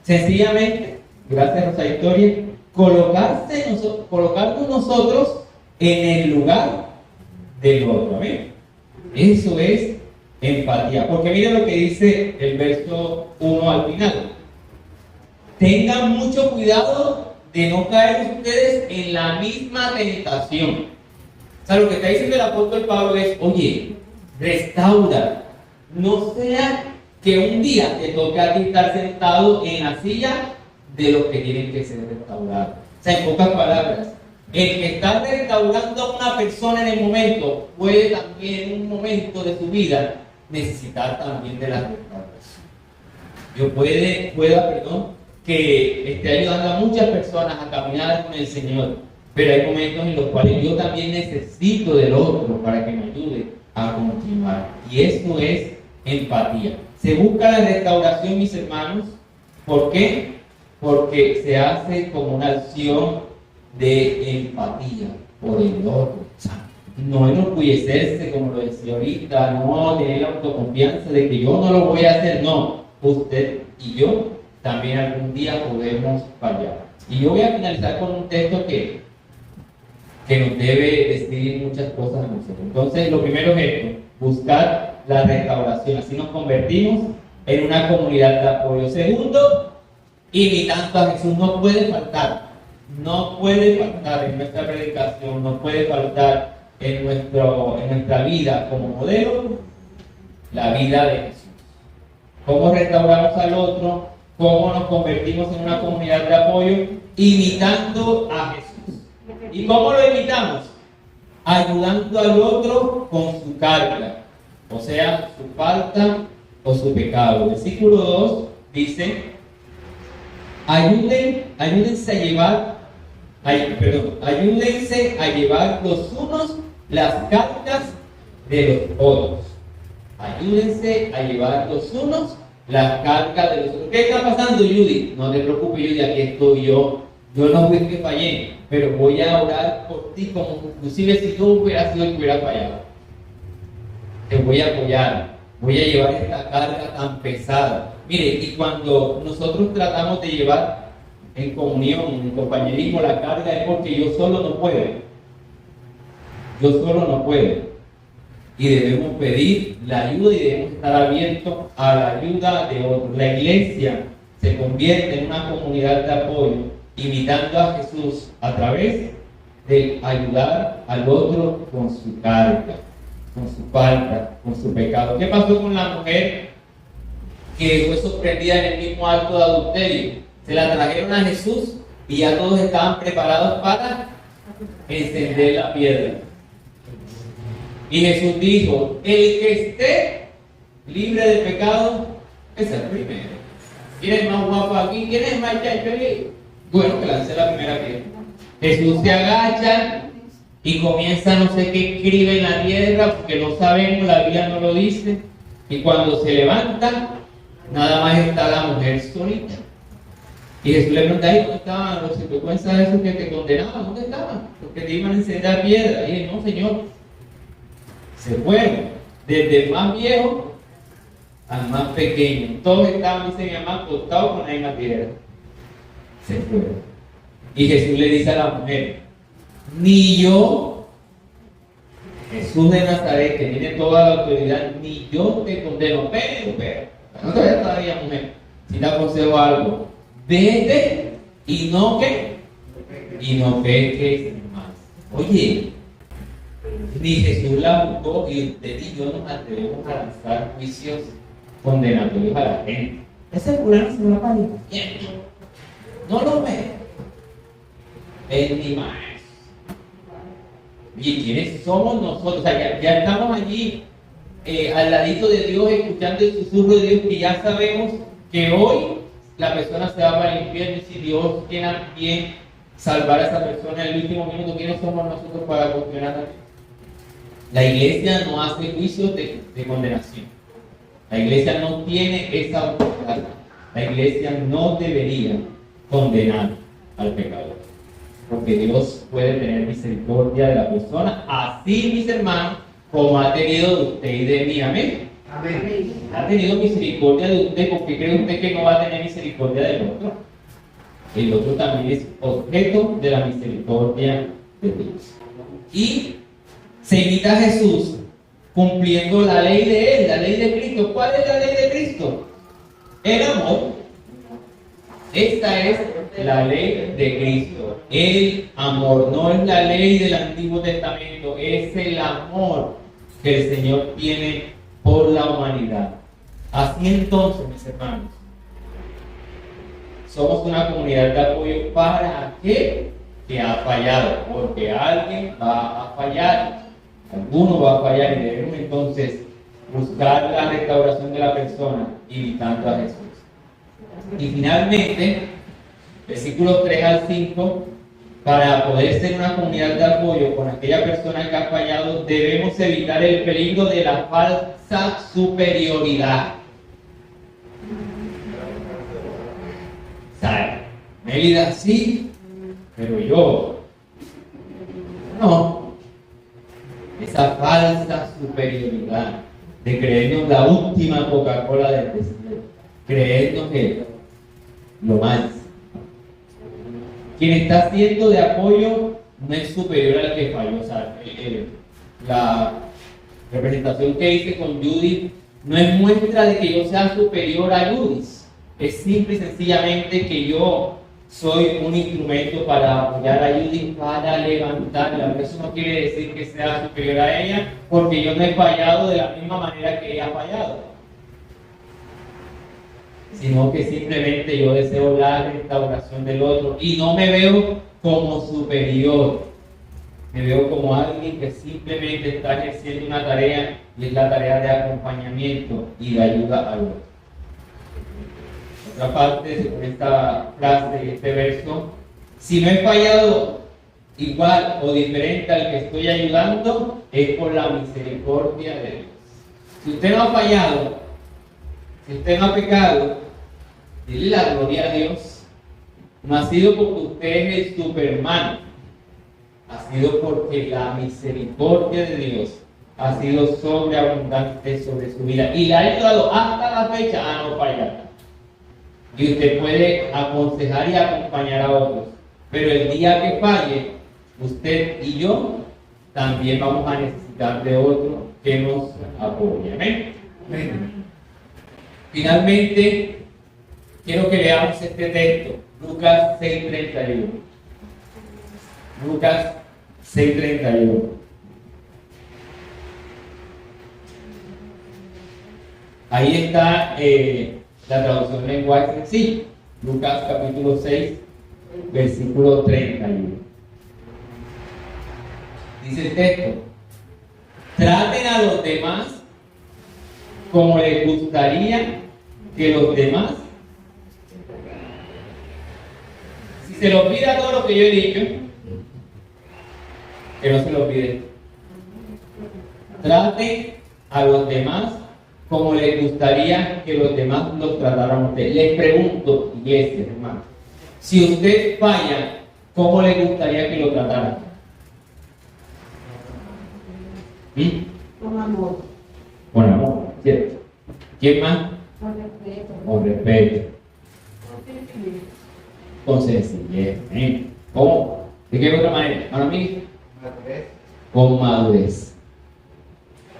Sencillamente, gracias a Rosa Victoria, colocarnos nosotros en el lugar del otro. Amén. Eso es empatía. Porque miren lo que dice el verso 1 al final. Tengan mucho cuidado de no caer ustedes en la misma tentación. O sea, lo que está diciendo el apóstol Pablo es, oye, restaura. No sea que un día te toque a ti estar sentado en la silla de los que tienen que ser restaurados. O sea, en pocas palabras, el que está restaurando a una persona en el momento puede también en un momento de su vida necesitar también de la restauración. Yo pueda, que esté ayudando a muchas personas a caminar con el Señor, pero hay momentos en los cuales yo también necesito del otro para que me ayude a continuar. Y eso es empatía. Se busca la restauración, mis hermanos. ¿Por qué? Porque se hace como una acción de empatía por el otro. O sea, no enorgullecerse, como lo decía ahorita, no tener la autoconfianza de que yo no lo voy a hacer. No, usted y yo también algún día podemos fallar. Y yo voy a finalizar con un texto que nos debe decir muchas cosas a nosotros. Entonces, lo primero es esto: buscar la restauración. Así nos convertimos en una comunidad de apoyo. Segundo, imitando a Jesús. No puede faltar en nuestra predicación, no puede faltar en nuestra vida como modelo, la vida de Jesús. ¿Cómo restauramos al otro? ¿Cómo nos convertimos en una comunidad de apoyo? Imitando a Jesús. ¿Y cómo lo imitamos? Ayudando al otro con su carga, o sea, su falta o su pecado. Versículo 2 dice: ayúdense a llevar los unos las cargas de los otros. Ayúdense a llevar los unos las cargas de los otros. ¿Qué está pasando, Judy? No te preocupes, Judy, aquí estoy yo. Yo no fui que fallé, pero voy a orar por ti, como inclusive si yo hubiera sido el que hubiera fallado. Te voy a apoyar, voy a llevar esta carga tan pesada. Mire, y cuando nosotros tratamos de llevar en comunión, en compañerismo la carga, es porque yo solo no puedo. Yo solo no puedo. Y debemos pedir la ayuda y debemos estar abiertos a la ayuda de otros. La iglesia se convierte en una comunidad de apoyo, imitando a Jesús a través de ayudar al otro con su carga, con su falta, con su pecado. ¿Qué pasó con la mujer que fue sorprendida en el mismo acto de adulterio? Se la trajeron a Jesús y ya todos estaban preparados para encender la piedra. Y Jesús dijo: el que esté libre de pecado es el primero. ¿Quién es más guapo aquí? ¿Quién es más chacho aquí? Bueno, que lance la primera piedra. Jesús se agacha y comienza, no sé qué escribe en la tierra, porque no sabemos, la Biblia no lo dice. Y cuando se levanta, nada más está la mujer solita. Y Jesús le pregunta: ¿dónde estaban los sinvergüenzas de esos que te condenaban? ¿Dónde estaban? Los que te iban a encender piedra. Y él: no, Señor. Se fueron, desde el más viejo al más pequeño. Todos estaban, dice mi mamá, acostados con la misma piedra. Se fueron. Y Jesús le dice a la mujer: ni yo, Jesús de Nazaret, que tiene toda la autoridad, ni yo te condeno. Pero, no te vayas todavía, mujer. Si te aconsejo algo, vete y no peques más. Oye, ni Jesús la buscó, y usted y yo nos atrevemos a lanzar juicios condenatorios a la gente. Ese fulano se va para el infierno. No lo ve. Ven ni más. ¿Y quiénes somos nosotros? O sea, ya estamos allí al ladito de Dios, escuchando el susurro de Dios, que ya sabemos que hoy la persona se va para el infierno, y si Dios quiere bien salvar a esa persona en el último minuto, ¿quiénes somos nosotros para cuestionar a Dios? La iglesia no hace juicios de condenación. La iglesia no tiene esa autoridad. La iglesia no debería condenar al pecador, porque Dios puede tener misericordia de la persona, así, mis hermanos, como ha tenido de usted y de mí. Amén. Amén. Ha tenido misericordia de usted, porque cree usted que no va a tener misericordia del otro. El otro también es objeto de la misericordia de Dios. Y se imita a Jesús cumpliendo la ley de Él, la ley de Cristo. ¿Cuál es la ley de Cristo? El amor. Esta es la ley de Cristo. El amor. No es la ley del Antiguo Testamento, es el amor que el Señor tiene por la humanidad. Así entonces, mis hermanos, somos una comunidad de apoyo para aquel que ha fallado, porque alguien va a fallar, alguno va a fallar y debemos entonces buscar la restauración de la persona imitando a Jesús. Y finalmente, versículos 3 al 5, para poder ser una comunidad de apoyo con aquella persona que ha fallado, debemos evitar el peligro de la falsa superioridad. ¿Sabe? Mélida sí, pero yo no. Esa falsa superioridad de creernos la última Coca-Cola del desierto, creernos que lo más. Quien está siendo de apoyo no es superior al que falló. O sea, la representación que hice con Judith no es muestra de que yo sea superior a Judith. Es simple y sencillamente que yo soy un instrumento para apoyar a Judith, para levantarla. Eso no quiere decir que sea superior a ella, porque yo no he fallado de la misma manera que ella ha fallado, sino que simplemente yo deseo la restauración del otro y no me veo como superior, me veo como alguien que simplemente está ejerciendo una tarea, y es la tarea de acompañamiento y de ayuda al otro. Otra parte, según esta frase, este verso, si no he fallado igual o diferente al que estoy ayudando, es por la misericordia de Dios. Si usted no ha fallado, si usted no ha pecado, dile la gloria a Dios. No ha sido porque usted es el Superman, ha sido porque la misericordia de Dios ha sido sobreabundante sobre su vida y le ha ayudado hasta la fecha a no fallar. Y usted puede aconsejar y acompañar a otros, pero el día que falle, usted y yo también vamos a necesitar de otro que nos apoye. Amén. Finalmente, quiero que leamos este texto, Lucas 6:31. Lucas 6:31. Ahí está la traducción lenguaje sencillo. Lucas capítulo 6, versículo 31. Dice el texto: traten a los demás como les gustaría que los demás. Si se lo olvida todo lo que yo he dicho, que no se lo olvide. Traten a los demás como les gustaría que los demás los trataran a usted. Les pregunto, iglesia, hermano, si usted falla, ¿cómo le gustaría que lo trataran? Con amor. Con amor, ¿cierto? ¿Quién más? Con respeto. Con respeto. Con sencillez. ¿Cómo? ¿De qué otra manera? ¿Para mí? Con madurez.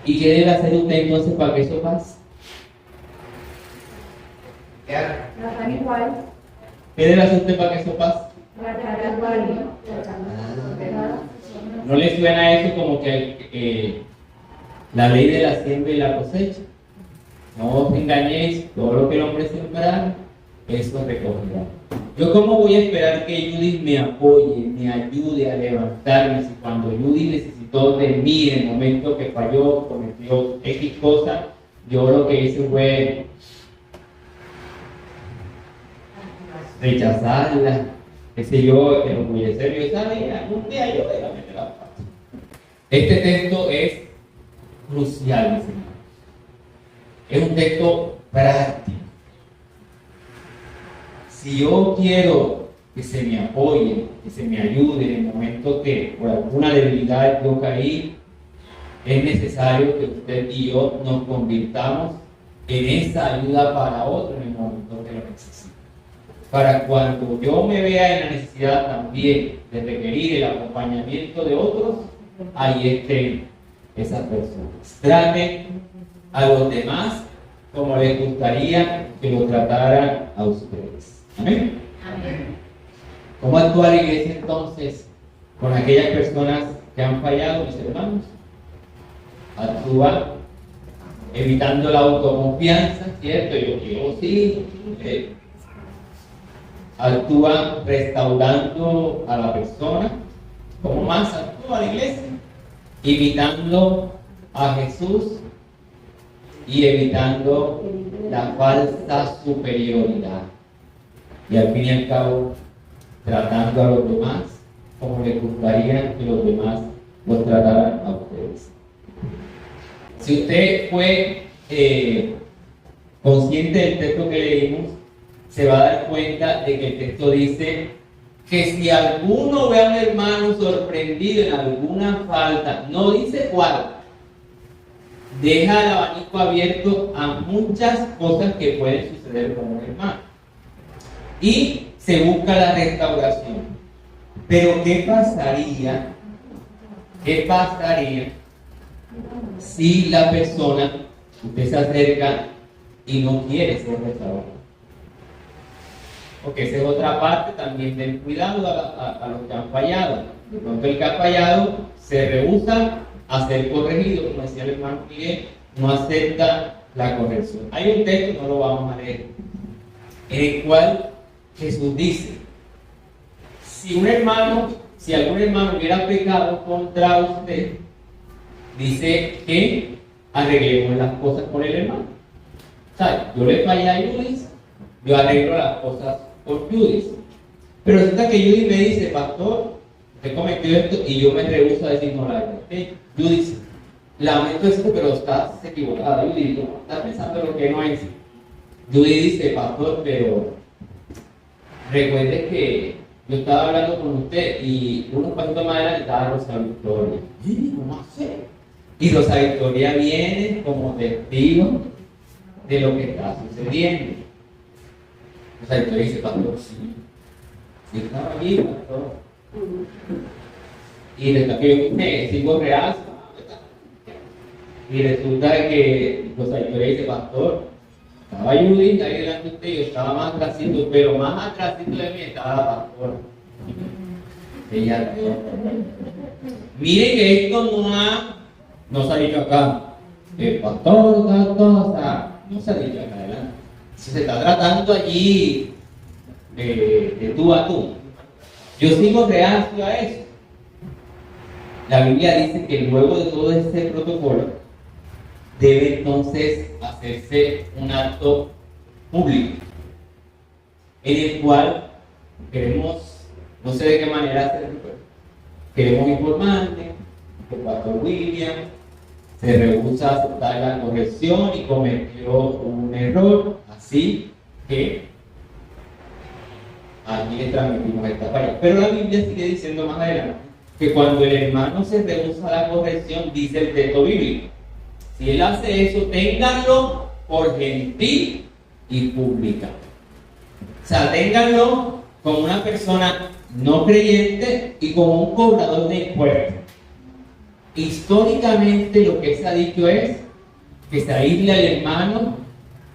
¿Y qué debe hacer usted entonces para que eso pase? Tratar igual. ¿Qué debe hacer usted para que eso pase? Tratar igual. ¿No le suena eso como que la ley de la siembra y la cosecha? No os engañéis, todo lo que el hombre sembrar, eso recogerá. ¿Yo cómo voy a esperar que Judith me apoye, me ayude a levantarme si cuando Judith necesitó de mí en el momento que falló, cometió X cosa, yo lo que hice fue rechazarla, qué sé yo, enorgullecerme? Yo sabía, algún día yo voy a meter la pata. Este texto es crucial, mis hermanos. Es un texto práctico. Si yo quiero que se me apoye, que se me ayude en el momento que por alguna debilidad yo caí, es necesario que usted y yo nos convirtamos en esa ayuda para otro en el momento que lo necesite. Para cuando yo me vea en la necesidad también de requerir el acompañamiento de otros, ahí esté esas personas. Traten a los demás como les gustaría que lo trataran a ustedes. Amén. ¿Cómo actúa la iglesia entonces con aquellas personas que han fallado, mis hermanos? Actúa evitando la autoconfianza, ¿cierto? Yo sí. Actúa restaurando a la persona. ¿Cómo más actúa la iglesia? Imitando a Jesús y evitando la falsa superioridad. Y al fin y al cabo, tratando a los demás como les gustaría que los demás los trataran a ustedes. Si usted fue consciente del texto que leímos, se va a dar cuenta de que el texto dice que si alguno ve a un hermano sorprendido en alguna falta, no dice cuál, deja el abanico abierto a muchas cosas que pueden suceder con un hermano. Y se busca la restauración. Pero ¿qué pasaría si la persona, usted se acerca y no quiere ser restaurado? Porque esa es otra parte también del cuidado a los que han fallado. De pronto el que ha fallado se rehúsa a ser corregido, como decía el hermano Miguel, no acepta la corrección. Hay un texto, no lo vamos a leer, en el cual Jesús dice: si algún hermano hubiera pecado contra usted, dice que arreglemos las cosas con el hermano. O sea, yo le fallé a Judith, yo arreglo las cosas por Judith. Pero resulta que Judith me dice: pastor, usted cometió esto, y yo me rehúso a decir: no, la verdad, Judith, lamento esto, pero estás equivocada. Judith, ¿no? Estás pensando lo que no es. Judith dice: pastor, pero recuerde que yo estaba hablando con usted y unos pasitos más adelante estaba Rosa Victoria. ¿Cómo hace? Y Rosa Victoria viene como testigo de lo que está sucediendo. Rosa Victoria dice: pastor, sí estaba allí, pastor. Y resulta que yo me sigo real. Y resulta que Rosa Victoria dice: pastor, estaba Judith ahí delante de usted, yo estaba más atrásito, pero más atrásito de mí estaba la pastora. Ella, mire que esto no se ha dicho acá. El pastor, tal cosa, no se ha dicho acá adelante. Se está tratando allí de tú a tú. Yo sigo reacio a eso. La Biblia dice que luego de todo ese protocolo, debe entonces hacerse un acto público en el cual queremos, no sé de qué manera hacerlo, queremos informarle que el pastor William se rehúsa a aceptar la corrección y cometió un error, así que aquí le transmitimos esta falla. Pero la Biblia sigue diciendo más adelante que cuando el hermano se rehúsa a la corrección, dice el texto bíblico: si él hace eso, ténganlo por gentil y pública. O sea, ténganlo como una persona no creyente y como un cobrador de impuestos. Históricamente lo que se ha dicho es que se aísle al hermano,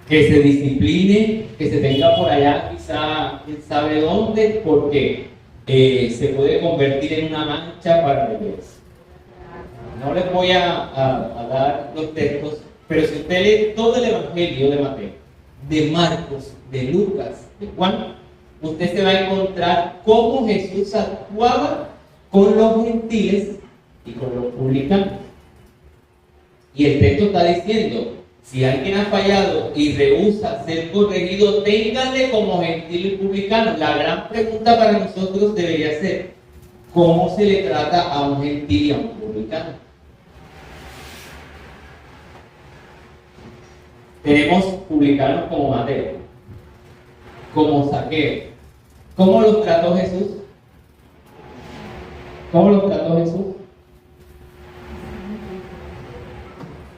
que se discipline, que se tenga por allá quizá quién sabe dónde, porque se puede convertir en una mancha para la iglesia. No les voy a dar los textos, pero si usted lee todo el Evangelio de Mateo, de Marcos, de Lucas, de Juan, usted se va a encontrar cómo Jesús actuaba con los gentiles y con los publicanos. Y el texto está diciendo: si alguien ha fallado y rehúsa ser corregido, ténganle como gentil y publicano. La gran pregunta para nosotros debería ser: ¿cómo se le trata a un gentil y a un publicano? Tenemos publicanos como Mateo, como Zaqueo. ¿Cómo los trató Jesús? ¿Cómo los trató Jesús?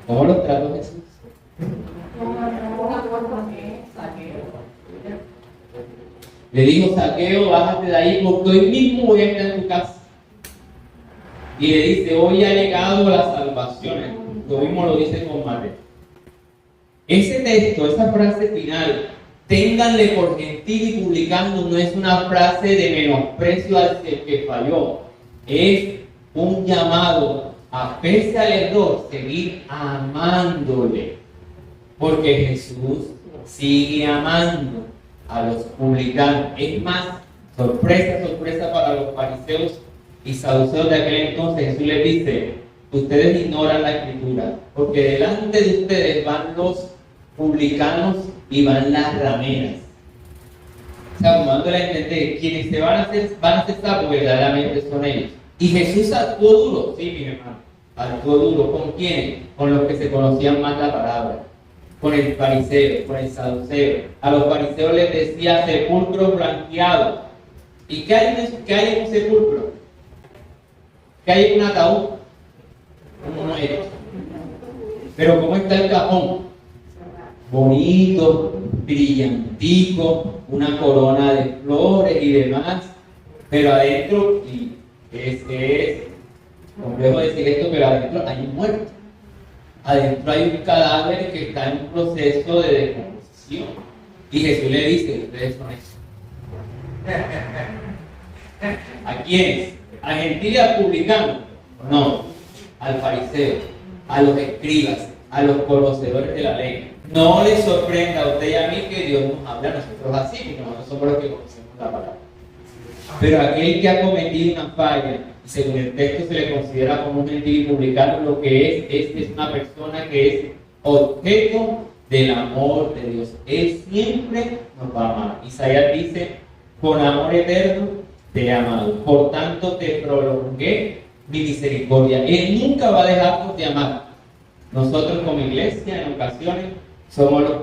¿Cómo los trató Jesús? Le dijo: Zaqueo, bájate de ahí porque hoy mismo voy a estar en tu casa. Y le dice, hoy ha llegado la salvación. Lo mismo lo dice con Mateo. Ese texto, esa frase final, ténganle por gentil y publicando, no es una frase de menosprecio al que falló. Es un llamado a, pese al error, seguir amándole. Porque Jesús sigue amando a los publicanos. Es más, sorpresa para los fariseos y saduceos de aquel entonces. Jesús les dice, ustedes ignoran la escritura, porque delante de ustedes van los publicanos y van las rameras. O sea, dándole a entender, quienes se van a hacer salvos verdaderamente son ellos. Y Jesús actuó duro, sí, mi hermano, actuó duro. ¿Con quién? Con los que se conocían más la palabra. Con el fariseo, con el saduceo. A los fariseos les decía sepulcro blanqueado. ¿Y qué hay en un sepulcro? ¿Qué hay en un ataúd? Un muerto. Pero ¿cómo está el cajón? Bonito, brillantico, una corona de flores y demás. Pero adentro, y es complejo decir esto, pero adentro hay un muerto. Adentro hay un cadáver que está en un proceso de decomposición. Y Jesús le dice, ustedes son eso. ¿A quiénes? ¿A gentiles, al publicano? No, al fariseo, a los escribas, a los conocedores de la ley. No les sorprenda a usted y a mí que Dios nos habla a nosotros así, porque nosotros somos los que conocemos la palabra. Pero aquel que ha cometido una falla, según el texto se le considera como un gentil publicano, lo que es una persona que es objeto del amor de Dios. Él siempre nos va a amar. Isaías dice, con amor eterno te he amado, por tanto te prolongué mi misericordia. Él nunca va a dejarnos de amar. Nosotros como iglesia en ocasiones somos los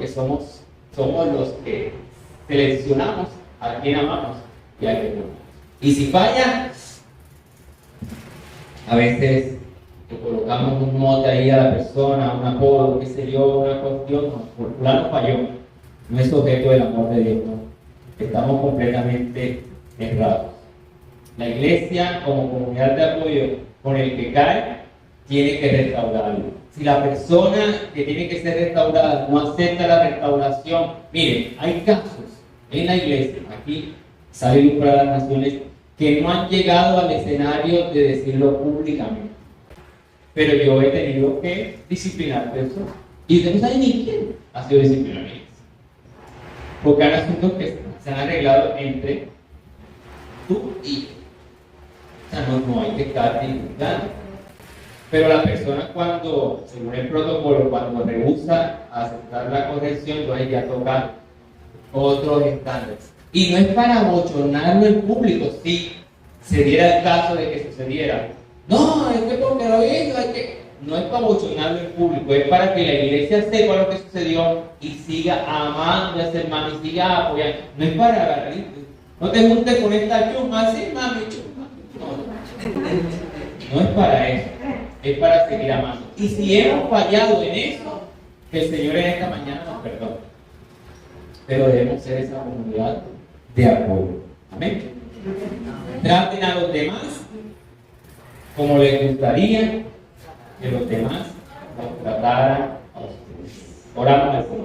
que seleccionamos a quien amamos y a quien no. Y si falla, a veces le colocamos un mote ahí a la persona, un apodo, qué sé yo, una cuestión, no, por plano falló. No es objeto del amor de Dios, no. Estamos completamente errados. La iglesia, como comunidad de apoyo con el que cae, tiene que restaurarlo. Si la persona que tiene que ser restaurada no acepta la restauración, miren, hay casos en la iglesia, aquí sale luz para las naciones, que no han llegado al escenario de decirlo públicamente. Pero yo he tenido que disciplinar personas. Y usted no sabe ni quién ha sido disciplinado. Porque hay asuntos que se han arreglado entre tú y yo. O sea, no hay que estar divulgando. Pero la persona cuando, según el protocolo, cuando rehúsa aceptar la corrección, entonces ya toca otros estándares. Y no es para bochornarlo en público, si se diera el caso de que sucediera. No, es que porque lo hizo, no es para bochornarlo en público, es para que la iglesia sepa lo que sucedió y siga amando a ese hermano y siga apoyando. No es para, no te juntes con esta chuma, así, mami, chuma. No es para eso, es para seguir amando. Y si hemos fallado en eso, que el Señor en esta mañana nos perdone. Pero debemos ser esa comunidad de apoyo. Amén. Traten a los demás como les gustaría que los demás nos trataran a ustedes. Oramos al Señor.